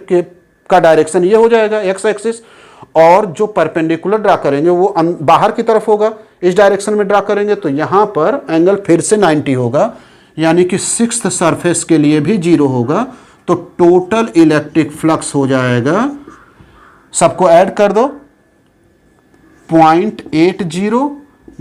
का डायरेक्शन ये हो जाएगा एक्स एक्सिस, और जो परपेंडिकुलर ड्रा करेंगे वो बाहर की तरफ होगा, इस डायरेक्शन में ड्रा करेंगे तो यहां पर एंगल फिर से 90 होगा, यानी कि 6th सरफेस के लिए भी 0 होगा। तो टोटल इलेक्ट्रिक फ्लक्स हो जाएगा, सबको ऐड कर दो, 0.80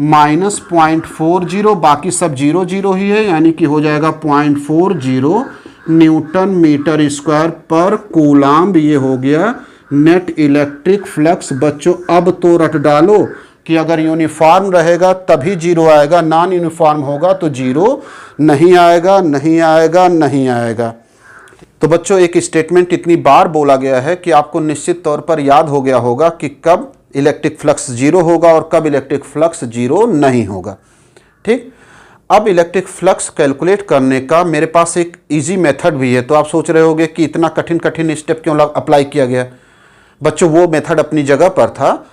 माइनस 0.40, बाकी सब 0 0 ही है, यानी कि हो जाएगा 0.40 न्यूटन मीटर स्क्वायर पर कूलाम्ब। ये हो गया नेट इलेक्ट्रिक फ्लक्स। बच्चों अब तो रट डालो कि अगर यूनिफॉर्म रहेगा तभी 0 आएगा, नॉन यूनिफॉर्म होगा तो 0 नहीं आएगा, नहीं आएगा, नहीं आएगा। तो बच्चों एक स्टेटमेंट इतनी बार बोला गया है कि आपको निश्चित तौर पर याद हो गया होगा कि कब इलेक्ट्रिक फ्लक्स 0 होगा और कब इलेक्ट्रिक फ्लक्स 0 नहीं होगा, ठीक। अब इलेक्ट्रिक फ्लक्स कैलकुलेट करने का मेरे पास एक इजी मेथड भी है। तो आप सोच रहे होंगे कि इतना कठिन कठिन स्टेप क्यों अप्लाई किया गया। बच्चों वो मेथड अपनी जगह पर था।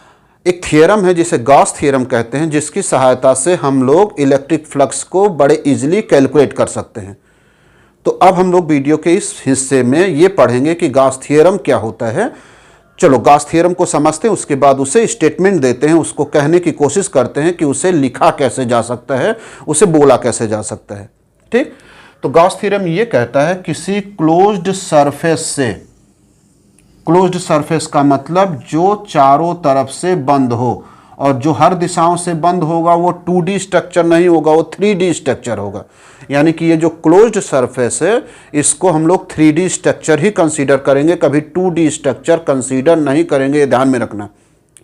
एक थियरम है जिसे गॉस थियरम कहते हैं, जिसकी सहायता से हम लोग इलेक्ट्रिक फ्लक्स को बड़े इजीली कैलकुलेट कर सकते हैं। तो अब हम लोग वीडियो के इस हिस्से में ये पढ़ेंगे कि गॉस थियरम क्या होता है। चलो गॉस थियरम को समझते हैं, उसके बाद उसे स्टेटमेंट देते हैं, उसको कहने की कोशिश करते हैं कि उसे लिखा कैसे जा सकता है, उसे बोला कैसे जा सकता है, ठीक। तो गॉस थियरम ये कहता है किसी क्लोज्ड सरफेस से, क्लोज्ड सरफेस का मतलब जो चारों तरफ से बंद हो, और जो हर दिशाओं से बंद होगा वो 2D स्ट्रक्चर नहीं होगा, वो 3D स्ट्रक्चर होगा। यानी कि ये जो क्लोज्ड सरफेस है इसको हम लोग 3D स्ट्रक्चर ही कंसीडर करेंगे, कभी 2D स्ट्रक्चर कंसीडर नहीं करेंगे, ये ध्यान में रखना,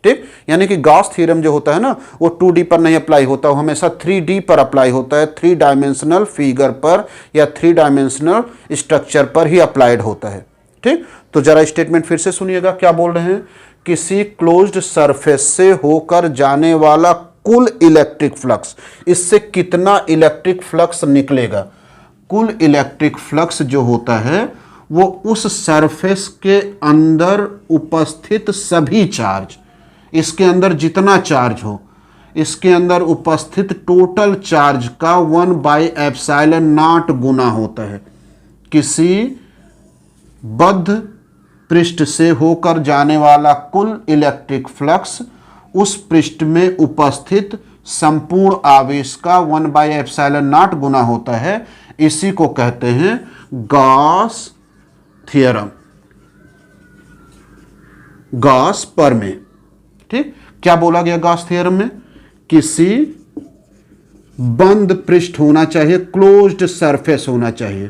ठीक। यानी कि गॉस थ्योरम जो होता है ना वो 2D पर नहीं अप्लाई होता, वो हमेशा 3D पर अप्लाई होता है, 3 डायमेंशनल फिगर पर या 3 डायमेंशनल स्ट्रक्चर पर ही अप्लाइड होता है, ठीक। तो जरा स्टेटमेंट फिर से सुनिएगा, क्या बोल रहे हैं। किसी क्लोज्ड सरफेस से होकर जाने वाला कुल इलेक्ट्रिक फ्लक्स, इससे कितना इलेक्ट्रिक फ्लक्स निकलेगा। कुल इलेक्ट्रिक फ्लक्स जो होता है वो उस सरफेस के अंदर उपस्थित सभी चार्ज, इसके अंदर जितना चार्ज हो, इसके अंदर उपस्थित टोटल चार्ज का 1/ε0 गुना होता है। किसी बद्ध पृष्ठ से होकर जाने वाला कुल इलेक्ट्रिक फ्लक्स उस पृष्ठ में उपस्थित संपूर्ण आवेश का 1/ε0 गुना होता है। इसी को कहते हैं गॉस थ्योरम, गॉस प्रमेय। ठीक, क्या बोला गया गॉस थ्योरम में? किसी बंद पृष्ठ होना चाहिए, क्लोज्ड सरफेस होना चाहिए।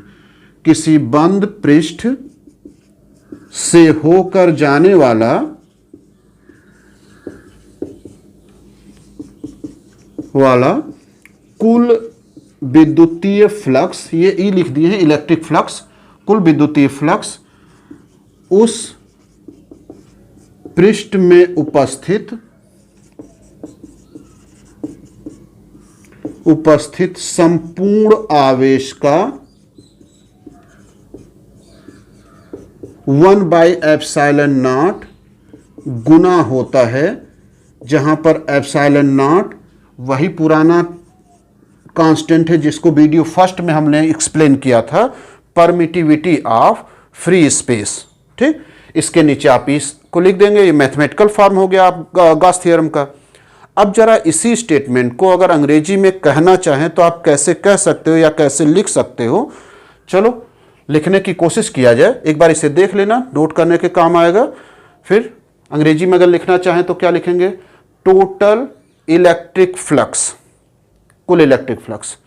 किसी बंद पृष्ठ से होकर जाने वाला कुल विद्युतीय फ्लक्स, ये ई लिख दिए हैं इलेक्ट्रिक फ्लक्स, कुल विद्युतीय फ्लक्स उस पृष्ठ में उपस्थित संपूर्ण आवेश का 1/ε0 गुना होता है, जहां पर ε0 वही पुराना कांस्टेंट है जिसको वीडियो फर्स्ट में हमने एक्सप्लेन किया था, परमिटिविटी ऑफ फ्री स्पेस। ठीक, इसके नीचे आप इसको लिख देंगे, ये मैथमेटिकल फॉर्म हो गया आप गॉस थ्योरम का। अब जरा इसी स्टेटमेंट को अगर अंग्रेजी में कहना चाहें तो आप कैसे कह सकते हो या कैसे लिख सकते हो? चलो लिखने की कोशिश किया जाए, एक बार इसे देख लेना, नोट करने के काम आएगा। फिर अंग्रेजी में अगर लिखना चाहें तो क्या लिखेंगे? टोटल इलेक्ट्रिक फ्लक्स, कुल electric flux,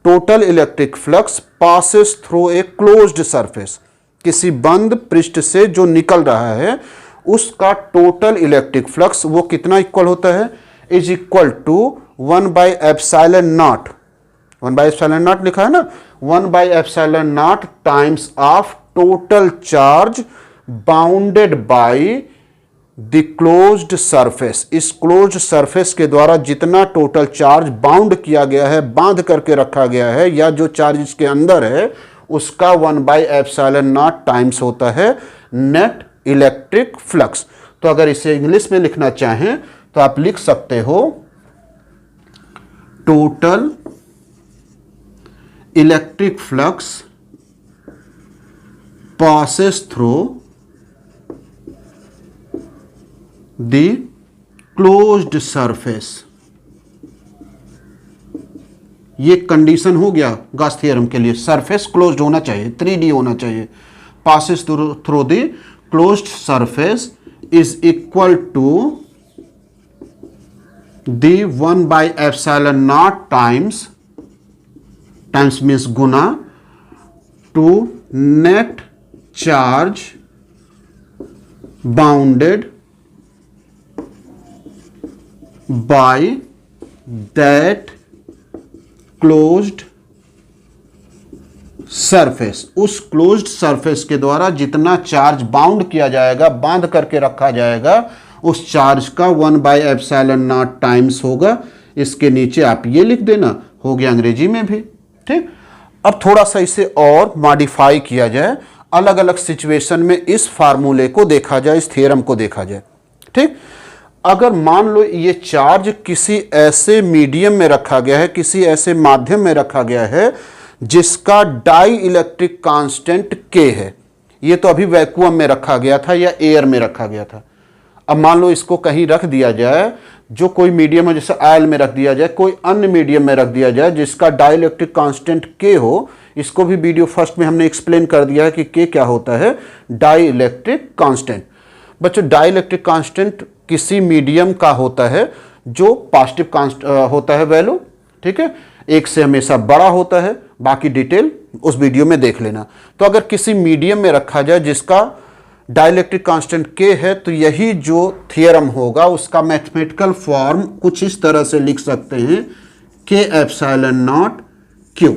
total electric flux passes through a closed surface. किसी बंद पृष्ठ से जो निकल रहा है उसका टोटल इलेक्ट्रिक फ्लक्स वो कितना इक्वल होता है? इज इक्वल टू 1/ε0, 1/ε0 लिखा है ना, 1/ε0 times of total charge bounded by the closed surface. इस क्लोज्ड सरफेस के द्वारा जितना टोटल चार्ज बाउंड किया गया है, बांध करके रखा गया है, या जो चार्ज इसके अंदर है उसका 1/ε0 टाइम्स होता है नेट इलेक्ट्रिक फ्लक्स। तो अगर इसे इंग्लिश में लिखना चाहें तो आप लिख सकते हो total electric flux passes through the closed surface। ये कंडीशन हो गया गॉस थ्योरम के लिए, सरफेस क्लोज्ड होना चाहिए, 3D होना चाहिए। passes through the closed surface is equal to the 1/ε0 times means Guna to net charge bounded by that closed surface. उस क्लोज्ड सरफेस के द्वारा जितना चार्ज बाउंड किया जाएगा, बांध करके रखा जाएगा, उस चार्ज का 1/ε0 टाइम्स होगा। इसके नीचे आप ये लिख देना, हो गया अंग्रेजी में भी। ठीक, अब थोड़ा सा इसे और मॉडिफाई किया जाए, अलग अलग सिचुएशन में इस फार्मूले को देखा जाए, इस थ्योरम को देखा जाए। ठीक, अगर मान लो ये चार्ज किसी ऐसे मीडियम में रखा गया है, किसी ऐसे माध्यम में रखा गया है जिसका डाई इलेक्ट्रिक कांस्टेंट के है। ये तो अभी वैक्यूम में रखा गया था या एयर में रखा गया था। अब मान लो इसको कहीं रख दिया जाए, जो कोई मीडियम है, जैसे ऑयल में रख दिया जाए, कोई अन्य मीडियम में रख दिया जाए जिसका डाई इलेक्ट्रिक कांस्टेंट के हो। इसको भी वीडियो फर्स्ट में हमने एक्सप्लेन कर दिया है कि के क्या होता है, डाई इलेक्ट्रिक कांस्टेंट। बच्चों, डाई इलेक्ट्रिक कांस्टेंट किसी मीडियम का होता है जो पॉजिटिव होता है वैल्यू। ठीक है, एक से हमेशा बड़ा होता है, बाकी डिटेल उस वीडियो में देख लेना। तो अगर किसी मीडियम में रखा जाए जिसका डाइलेक्ट्रिक कांस्टेंट के है, तो यही जो थ्योरम होगा उसका मैथमेटिकल फॉर्म कुछ इस तरह से लिख सकते हैं, K∈0 Q।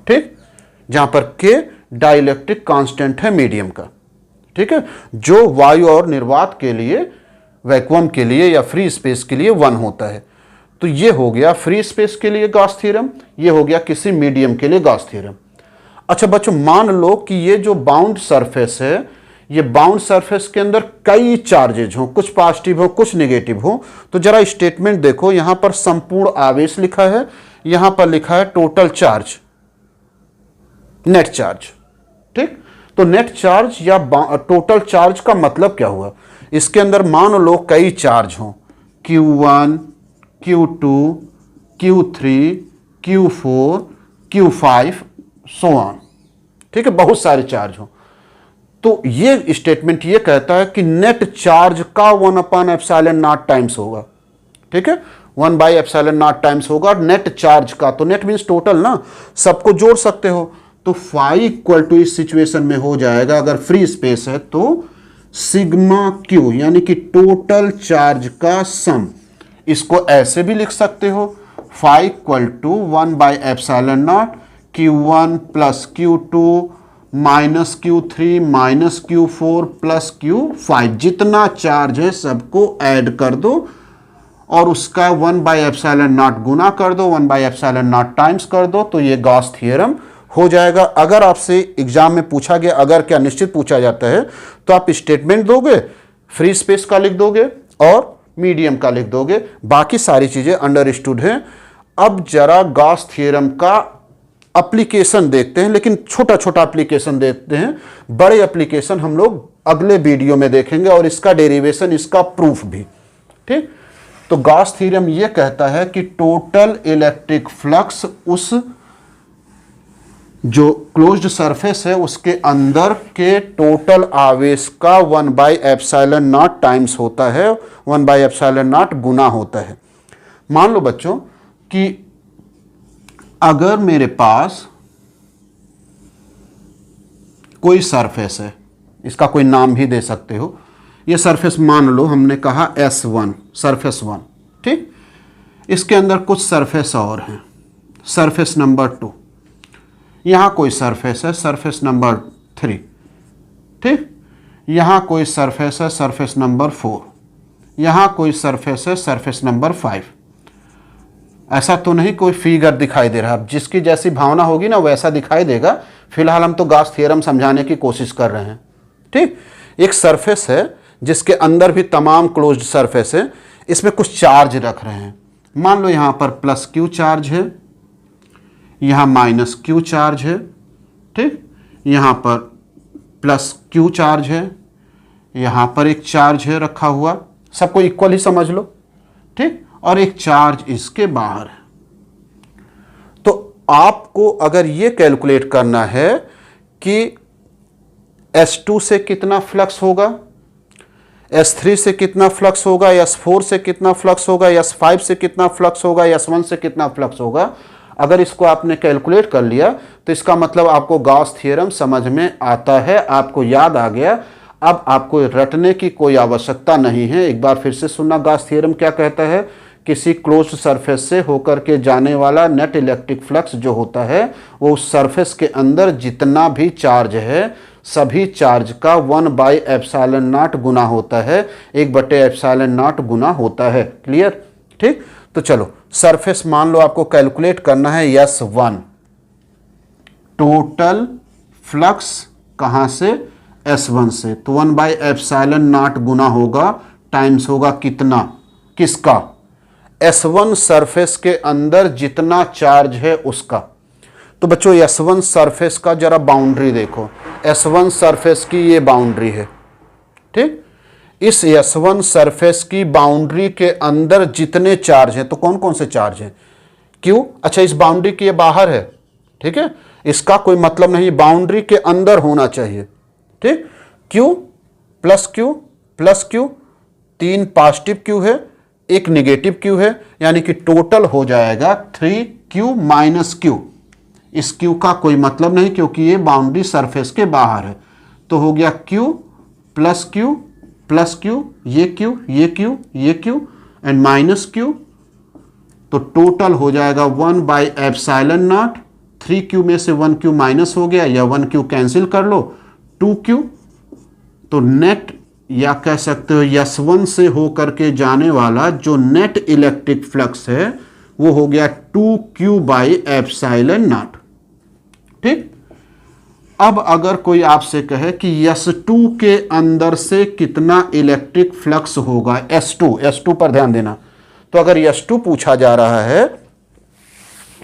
ठीक, जहां पर K डाइलेक्ट्रिक कांस्टेंट है मीडियम का। ठीक है, जो वायु और निर्वात के लिए, वैक्यूम के लिए या फ्री स्पेस के लिए 1 होता है। तो ये हो गया फ्री स्पेस के लिए गॉस थ्योरम, ये हो गया किसी मीडियम के लिए गॉस थ्योरम। अच्छा बच्चों, मान लो कि ये जो बाउंड सरफेस है ये बाउंड सरफेस के अंदर कई चार्जेज हो, कुछ पॉजिटिव हो कुछ नेगेटिव हो, तो जरा स्टेटमेंट देखो, यहां पर संपूर्ण आवेश लिखा है, यहां पर लिखा है टोटल चार्ज, नेट चार्ज। ठीक, तो नेट चार्ज या टोटल चार्ज का मतलब क्या हुआ, इसके अंदर मान लो कई चार्ज हो, Q1, Q2, Q3, Q4, Q5 so on. ठीक है, बहुत सारे चार्ज हो, तो ये स्टेटमेंट ये कहता है कि नेट चार्ज का 1/ε0 टाइम्स होगा। ठीक है, 1/ε0 टाइम्स होगा नेट चार्ज का, तो नेट मीन्स टोटल ना, सबको जोड़ सकते हो, तो फाई इक्वल टू इस सिचुएशन में हो जाएगा, अगर फ्री स्पेस है तो सिग्मा क्यू, यानी कि टोटल चार्ज का सम। इसको ऐसे भी लिख सकते हो, phi equal to 1/ε0 Q1 plus Q2 minus Q3 minus Q4 plus Q5, जितना चार्ज है सबको ऐड कर दो और उसका 1/ε0 गुना कर दो, 1/ε0 टाइम्स कर दो, तो ये गॉस थ्योरम हो जाएगा। अगर आपसे एग्जाम में पूछा गया, अगर क्या निश्चित पूछा जाता है, तो आप स्टेटमेंट दोगे, फ्री स्पेस का लिख दोगे और मीडियम का लिख दोगे, बाकी सारी चीजें अंडरस्टूड हैं। अब जरा गॉस थ्योरम का एप्लीकेशन देखते हैं, लेकिन छोटा छोटा एप्लीकेशन देखते हैं, बड़े एप्लीकेशन हम लोग अगले वीडियो में देखेंगे और इसका डेरिवेशन, इसका प्रूफ भी। ठीक, तो गॉस थ्योरम यह कहता है कि टोटल इलेक्ट्रिक फ्लक्स उस जो क्लोज्ड सरफेस है उसके अंदर के टोटल आवेश का 1/ε0 टाइम्स होता है, 1/ε0 गुना होता है। मान लो बच्चों कि अगर मेरे पास कोई सरफेस है, इसका कोई नाम भी दे सकते हो, ये सरफेस मान लो हमने कहा S1, सरफेस 1। ठीक, इसके अंदर कुछ सरफेस और हैं, सरफेस नंबर 2, यहां कोई सरफेस है, सरफेस नंबर 3। ठीक, यहां कोई सरफेस है, सरफेस नंबर 4, यहां कोई सरफेस है, सरफेस नंबर 5। ऐसा तो नहीं कोई फिगर दिखाई दे रहा, जिसकी जैसी भावना होगी ना वैसा दिखाई देगा। फिलहाल हम तो गॉस थ्योरम समझाने की कोशिश कर रहे हैं। ठीक, एक सरफेस है जिसके अंदर भी तमाम क्लोज्ड सरफेस है, इसमें कुछ चार्ज रख रहे हैं। मान लो यहां पर प्लस Q चार्ज है, यहां माइनस Q चार्ज है। ठीक, यहां पर प्लस Q चार्ज है, यहां पर एक चार्ज है रखा हुआ, सबको इक्वल ही समझ लो। ठीक, और एक चार्ज इसके बाहर है। तो आपको अगर ये कैलकुलेट करना है कि S2 से कितना फ्लक्स होगा, S3 से कितना फ्लक्स होगा, S4 से कितना फ्लक्स होगा, S5 से कितना फ्लक्स होगा, S1 से कितना फ्लक्स होगा, अगर इसको आपने कैलकुलेट कर लिया तो इसका मतलब आपको गॉस थ्योरम समझ में आता है, आपको याद आ गया। अब आपको रटने की कोई आवश्यकता नहीं है। एक बार फिर से सुनना, गॉस थ्योरम क्या कहता है, किसी क्लोज्ड सरफेस से होकर के जाने वाला नेट इलेक्ट्रिक फ्लक्स जो होता है वो उस सरफेस के अंदर जितना भी चार्ज है सभी चार्ज का 1/ε0 गुना होता है, 1/ε0 गुना होता है। क्लियर? ठीक, तो चलो सरफेस मान लो आपको कैलकुलेट करना है S1, टोटल फ्लक्स कहां से, S1 से, तो 1/ε0 गुना होगा, टाइम्स होगा कितना, किसका, S1 सरफेस के अंदर जितना चार्ज है उसका। तो बच्चों S1 सरफेस का जरा बाउंड्री देखो, S1 सरफेस की ये बाउंड्री है। ठीक, इस S1 सरफेस की बाउंड्री के अंदर जितने चार्ज हैं, तो कौन कौन से चार्ज हैं, क्यों, अच्छा इस बाउंड्री के बाहर है। ठीक है, इसका कोई मतलब नहीं, बाउंड्री के अंदर होना चाहिए। ठीक, Q plus Q plus Q, 3 positive Q है, 1 निगेटिव क्यू है, यानी कि टोटल हो जाएगा 3Q माइनस क्यू। इस क्यू का कोई मतलब नहीं क्योंकि ये बाउंड्री सरफेस के बाहर है, तो हो गया Q plus Q plus Q, ये क्यू ये क्यू ये क्यू एंड माइनस क्यू, तो टोटल हो जाएगा 1/ε0। 3Q में से 1Q माइनस हो गया, या 1Q कैंसिल कर लो, 2Q, तो नेट या कह सकते हो S1 से होकर के जाने वाला जो नेट इलेक्ट्रिक फ्लक्स है वो हो गया 2Q/ε0। ठीक, अब अगर कोई आपसे कहे कि S2 के अंदर से कितना इलेक्ट्रिक फ्लक्स होगा, S2 पर ध्यान देना। तो अगर S2 पूछा जा रहा है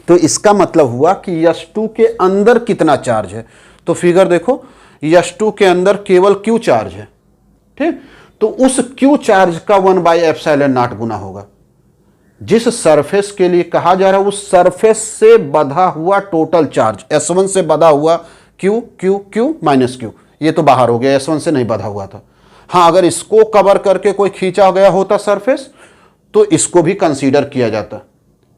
तो इसका मतलब हुआ कि S2 के अंदर कितना चार्ज है। तो फिगर देखो, S2 के अंदर केवल Q चार्ज है, ठीक। तो उस Q चार्ज का 1/ε0 गुना होगा। जिस सरफेस के लिए कहा जा रहा है उस सरफेस से बधा हुआ टोटल चार्ज, S1 से बधा हुआ Q Q Q minus Q, ये तो बाहर हो गया, S1 से नहीं बधा हुआ था। हाँ, अगर इसको कवर करके कोई खींचा गया होता सरफेस तो इसको भी कंसीडर किया जाता,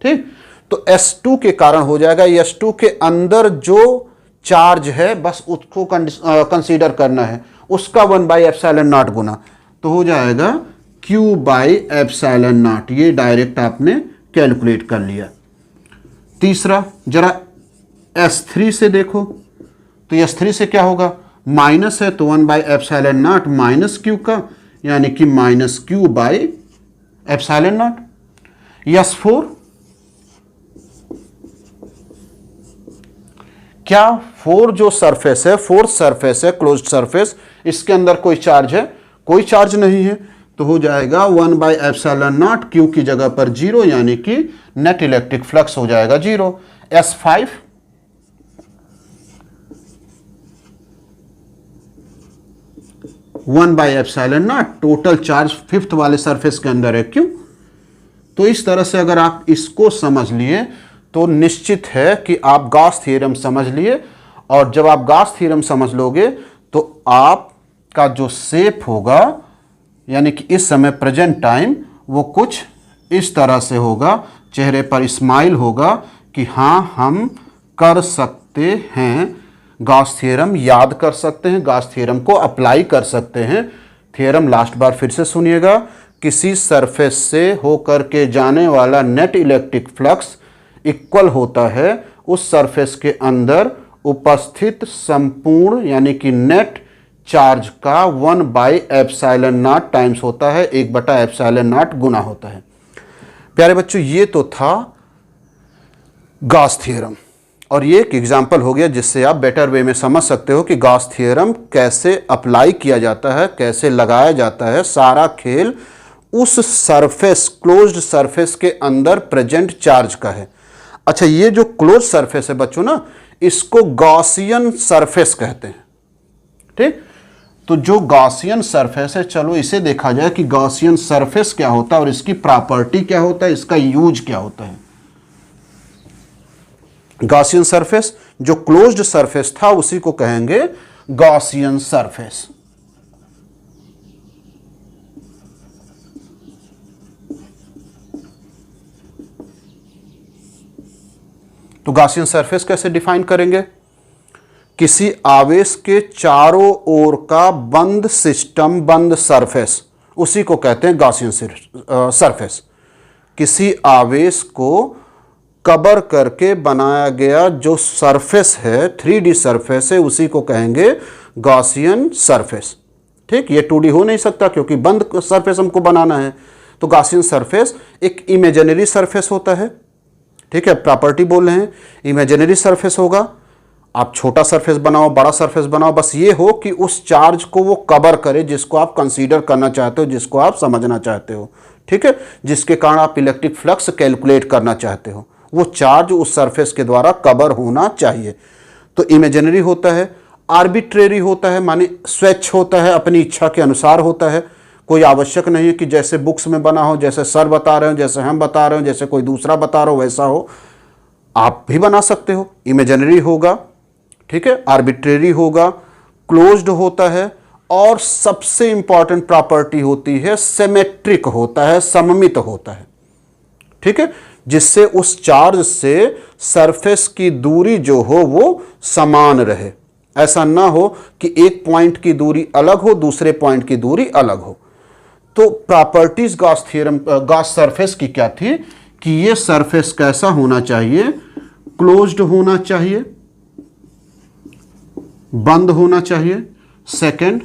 ठीक। तो S2 के कारण हो जाएगा, S2 के अंदर जो चार्ज है बस उसको कंसीडर करना है, उसका 1/ε0 गुना, तो हो जाएगा Q/ε0। ये डायरेक्ट आपने कैलकुलेट कर लिया। तीसरा, जरा S3 से देखो, तो S3 से क्या होगा, माइनस है तो 1/ε0 माइनस Q का, यानी कि माइनस Q/ε0। S4, क्या 4 जो सरफेस है, फोर्थ सरफेस है, क्लोज्ड सरफेस, इसके अंदर कोई चार्ज है? कोई चार्ज नहीं है, तो हो जाएगा 1/ε0, Q की जगह पर 0, यानी कि नेट इलेक्ट्रिक फ्लक्स हो जाएगा 0। S5, 1/ε0, टोटल चार्ज फिफ्थ वाले सरफेस के अंदर है, क्यों? तो इस तरह से अगर आप इसको समझ लिए तो निश्चित है कि आप गॉस थ्योरम समझ लिए, और जब आप गॉस थ्योरम समझ लोगे तो आपका जो शेप होगा, यानी कि इस समय प्रेजेंट टाइम, वो कुछ इस तरह से होगा, चेहरे पर स्माइल होगा कि हाँ, हम कर सकते हैं, गॉस थ्योरम याद कर सकते हैं, गॉस थ्योरम को अप्लाई कर सकते हैं। थ्योरम लास्ट बार फिर से सुनिएगा, किसी सरफेस से होकर के जाने वाला नेट इलेक्ट्रिक फ्लक्स इक्वल होता है उस सरफेस के अंदर उपस्थित संपूर्ण, यानी कि नेट चार्ज का 1/ε0 टाइम्स होता है, 1/ε0 गुना होता है। प्यारे बच्चों, ये तो था गॉस थ्योरम, और ये एक एग्जाम्पल हो गया जिससे आप बेटर वे में समझ सकते हो कि गॉस थ्योरम कैसे अप्लाई किया जाता है, कैसे लगाया जाता है। सारा खेल उस सरफेस, क्लोज्ड सरफेस के अंदर प्रेजेंट चार्ज का है। अच्छा, ये जो क्लोज सरफेस है बच्चों ना, इसको गॉसियन सरफेस कहते हैं, ठीक। तो जो गॉसियन सरफेस है, चलो इसे देखा जाए कि गॉसियन सरफेस क्या होता है और इसकी प्रॉपर्टी क्या होता है, इसका यूज क्या होता है। गॉसियन सरफेस, जो क्लोज्ड सरफेस था उसी को कहेंगे गॉसियन सरफेस। तो गॉसियन सरफेस कैसे डिफाइन करेंगे? किसी आवेश के चारों ओर का बंद सिस्टम, बंद सरफेस, उसी को कहते हैं गॉसियन सरफेस। किसी आवेश को कवर करके बनाया गया जो सरफेस है, 3D सरफेस है, उसी को कहेंगे गॉसियन सरफेस, ठीक। ये 2D हो नहीं सकता क्योंकि बंद सरफेस हमको बनाना है। तो गॉसियन सरफेस एक इमेजिनरी सरफेस होता है, ठीक है। प्रॉपर्टी बोल रहे हैं, इमेजिनरी सरफेस होगा। आप छोटा सरफेस बनाओ, बड़ा सरफेस बनाओ, बस ये हो कि उस चार्ज को वो कवर करे जिसको आप कंसीडर करना चाहते हो, जिसको आप समझना चाहते हो, ठीक है, जिसके कारण आप इलेक्ट्रिक फ्लक्स कैलकुलेट करना चाहते हो, वो चार्ज उस सरफेस के द्वारा कवर होना चाहिए। तो इमेजिनरी होता है। आर्बिट्रेरी होता है, माने स्वेच्छ होता है, अपनी इच्छा के अनुसार होता है, कोई आवश्यक नहीं है कि जैसे बुक्स में बना हो, जैसे सर बता रहे हो, जैसे हम बता रहे हो, जैसे कोई दूसरा बता रहा हो वैसा हो, आप भी बना सकते हो। इमेजिनरी होगा, ठीक है, आर्बिट्रेरी होगा, क्लोज्ड होता है, और सबसे इंपॉर्टेंट प्रॉपर्टी होती है सिमेट्रिक होता है, सममित होता है, ठीक है, जिससे उस चार्ज से सरफेस की दूरी जो हो वो समान रहे। ऐसा ना हो कि एक पॉइंट की दूरी अलग हो, दूसरे पॉइंट की दूरी अलग हो। तो properties Gauss theorem, Gauss surface की क्या थी कि ये सरफेस कैसा होना चाहिए, क्लोज्ड होना चाहिए, बंद होना चाहिए। सेकंड,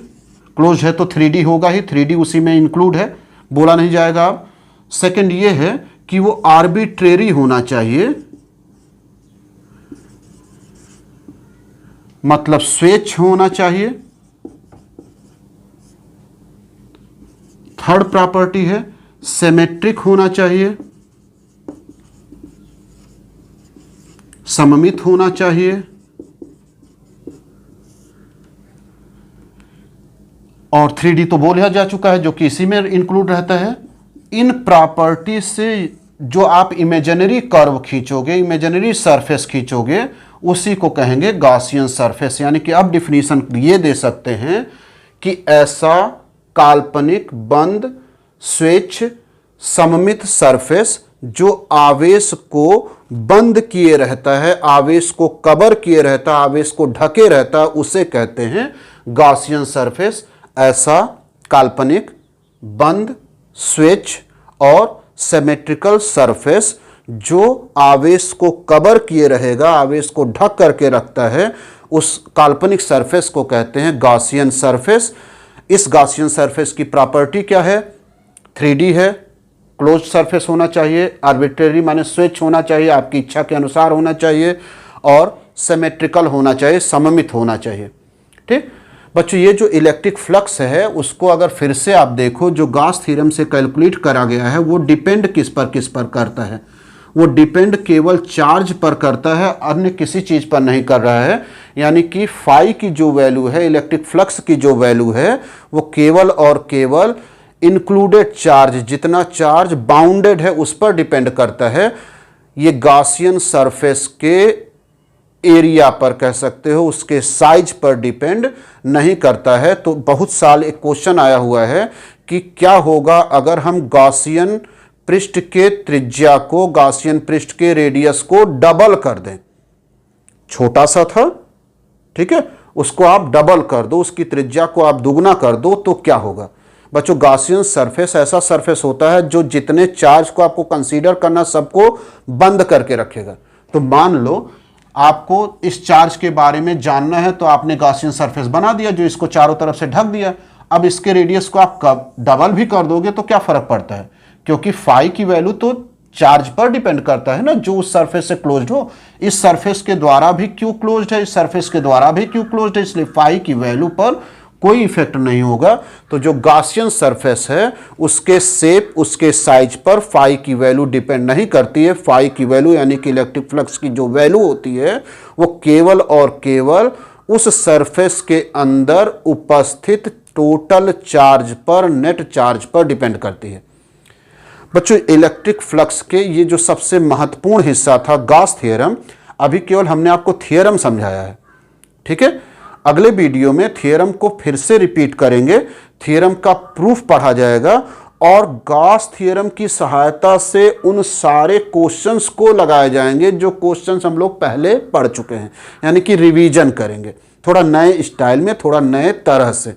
क्लोज है तो 3D होगा ही, 3D उसी में इंक्लूड है, बोला नहीं जाएगा अब। सेकंड ये है कि वो आर्बिट्रेरी होना चाहिए, मतलब स्वेच्छ होना चाहिए। थर्ड प्रॉपर्टी है सिमेट्रिक होना चाहिए, सममित होना चाहिए, और 3D तो बोला जा चुका है जो कि इसी में इंक्लूड रहता है। इन प्रॉपर्टी से जो आप इमेजिनरी कर्व खींचोगे, इमेजिनरी सरफेस खींचोगे, उसी को कहेंगे गॉसियन सरफेस। यानी कि अब डिफिनीशन ये दे सकते हैं कि ऐसा काल्पनिक बंद स्वेच्छ सममित सरफेस जो आवेश को बंद किए रहता है, आवेश को कवर किए रहता है, आवेश को ढके रहता है, उसे कहते हैं गॉसियन सरफेस। ऐसा काल्पनिक बंद स्वेच्छ और सिमेट्रिकल सरफेस जो आवेश को कवर किए रहेगा, आवेश को ढक करके रखता है, उस काल्पनिक सरफेस को कहते हैं गॉसियन सरफेस। इस गॉसियन सरफेस की प्रॉपर्टी क्या है? 3D है, क्लोज सरफेस होना चाहिए, आर्बिट्रेरी माने स्वेच्छ होना चाहिए, आपकी इच्छा के अनुसार होना चाहिए, और सिमेट्रिकल होना चाहिए, सममित होना चाहिए। ठीक बच्चों, ये जो इलेक्ट्रिक फ्लक्स है उसको अगर फिर से आप देखो, जो गॉस थ्योरम से कैलकुलेट करा गया है, वो डिपेंड किस पर करता है? वो डिपेंड केवल चार्ज पर करता है, अन्य किसी चीज़ पर नहीं कर रहा है। यानी कि फाई की जो वैल्यू है, इलेक्ट्रिक फ्लक्स की जो वैल्यू है, वो केवल और केवल इंक्लूडेड चार्ज, जितना चार्ज बाउंडेड है उस पर डिपेंड करता है। ये गॉसियन सरफेस के एरिया पर कह सकते हो, उसके साइज पर डिपेंड नहीं करता है। तो बहुत साल एक क्वेश्चन आया हुआ है कि क्या होगा अगर हम गॉसियन पृष्ठ के त्रिज्या को, गॉसियन पृष्ठ के रेडियस को डबल कर दें। छोटा सा था, ठीक है, उसको आप डबल कर दो, उसकी त्रिज्या को आप दुगना कर दो, तो क्या होगा? बच्चों, गॉसियन सरफेस ऐसा सरफेस होता है जो जितने चार्ज को आपको कंसीडर करना सबको बंद करके रखेगा। तो मान लो आपको इस चार्ज के बारे में जानना है, तो आपने गॉसियन सरफेस बना दिया जो इसको चारों तरफ से ढक दिया। अब इसके रेडियस को आप कब डबल भी कर दोगे तो क्या फर्क पड़ता है? क्योंकि फाई की वैल्यू तो चार्ज पर डिपेंड करता है ना, जो उस सरफेस से क्लोज्ड हो। इस सरफेस के द्वारा भी क्यू क्लोज्ड है, इस सरफेस के द्वारा भी क्यू क्लोज्ड है, इसलिए फाई की वैल्यू पर कोई इफेक्ट नहीं होगा। तो जो गॉसियन सरफेस है उसके शेप, उसके साइज पर फाई की वैल्यू डिपेंड नहीं करती है। फाई की वैल्यू यानी कि इलेक्ट्रिक फ्लक्स की जो वैल्यू होती है वो केवल और केवल उस सरफेस के अंदर उपस्थित टोटल चार्ज पर, नेट चार्ज पर डिपेंड करती है। बच्चों, इलेक्ट्रिक फ्लक्स के ये जो सबसे महत्वपूर्ण हिस्सा था गॉस थ्योरम, अभी केवल हमने आपको थ्योरम समझाया है। ठीक है, अगले वीडियो में थ्योरम को फिर से रिपीट करेंगे, थ्योरम का प्रूफ पढ़ा जाएगा, और गॉस थ्योरम की सहायता से उन सारे क्वेश्चंस को लगाए जाएंगे जो क्वेश्चंस हम लोग पहले पढ़ चुके हैं। यानी कि रिवीजन करेंगे थोड़ा नए स्टाइल में, थोड़ा नए तरह से।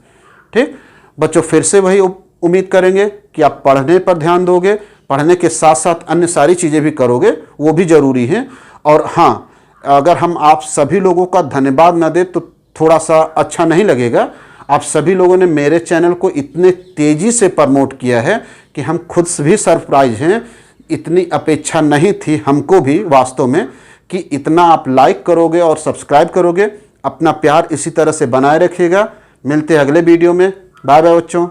ठीक बच्चों, फिर से वही उम्मीद करेंगे कि आप पढ़ने पर ध्यान दोगे, पढ़ने के साथ साथ अन्य सारी चीज़ें भी करोगे, वो भी ज़रूरी है। और हाँ, अगर हम आप सभी लोगों का धन्यवाद न दें तो थोड़ा सा अच्छा नहीं लगेगा। आप सभी लोगों ने मेरे चैनल को इतने तेज़ी से प्रमोट किया है कि हम खुद भी सरप्राइज हैं। इतनी अपेक्षा नहीं थी हमको भी वास्तव में कि इतना आप लाइक करोगे और सब्सक्राइब करोगे। अपना प्यार इसी तरह से बनाए रखिएगा। मिलते हैं अगले वीडियो में। बाय बाय बच्चों।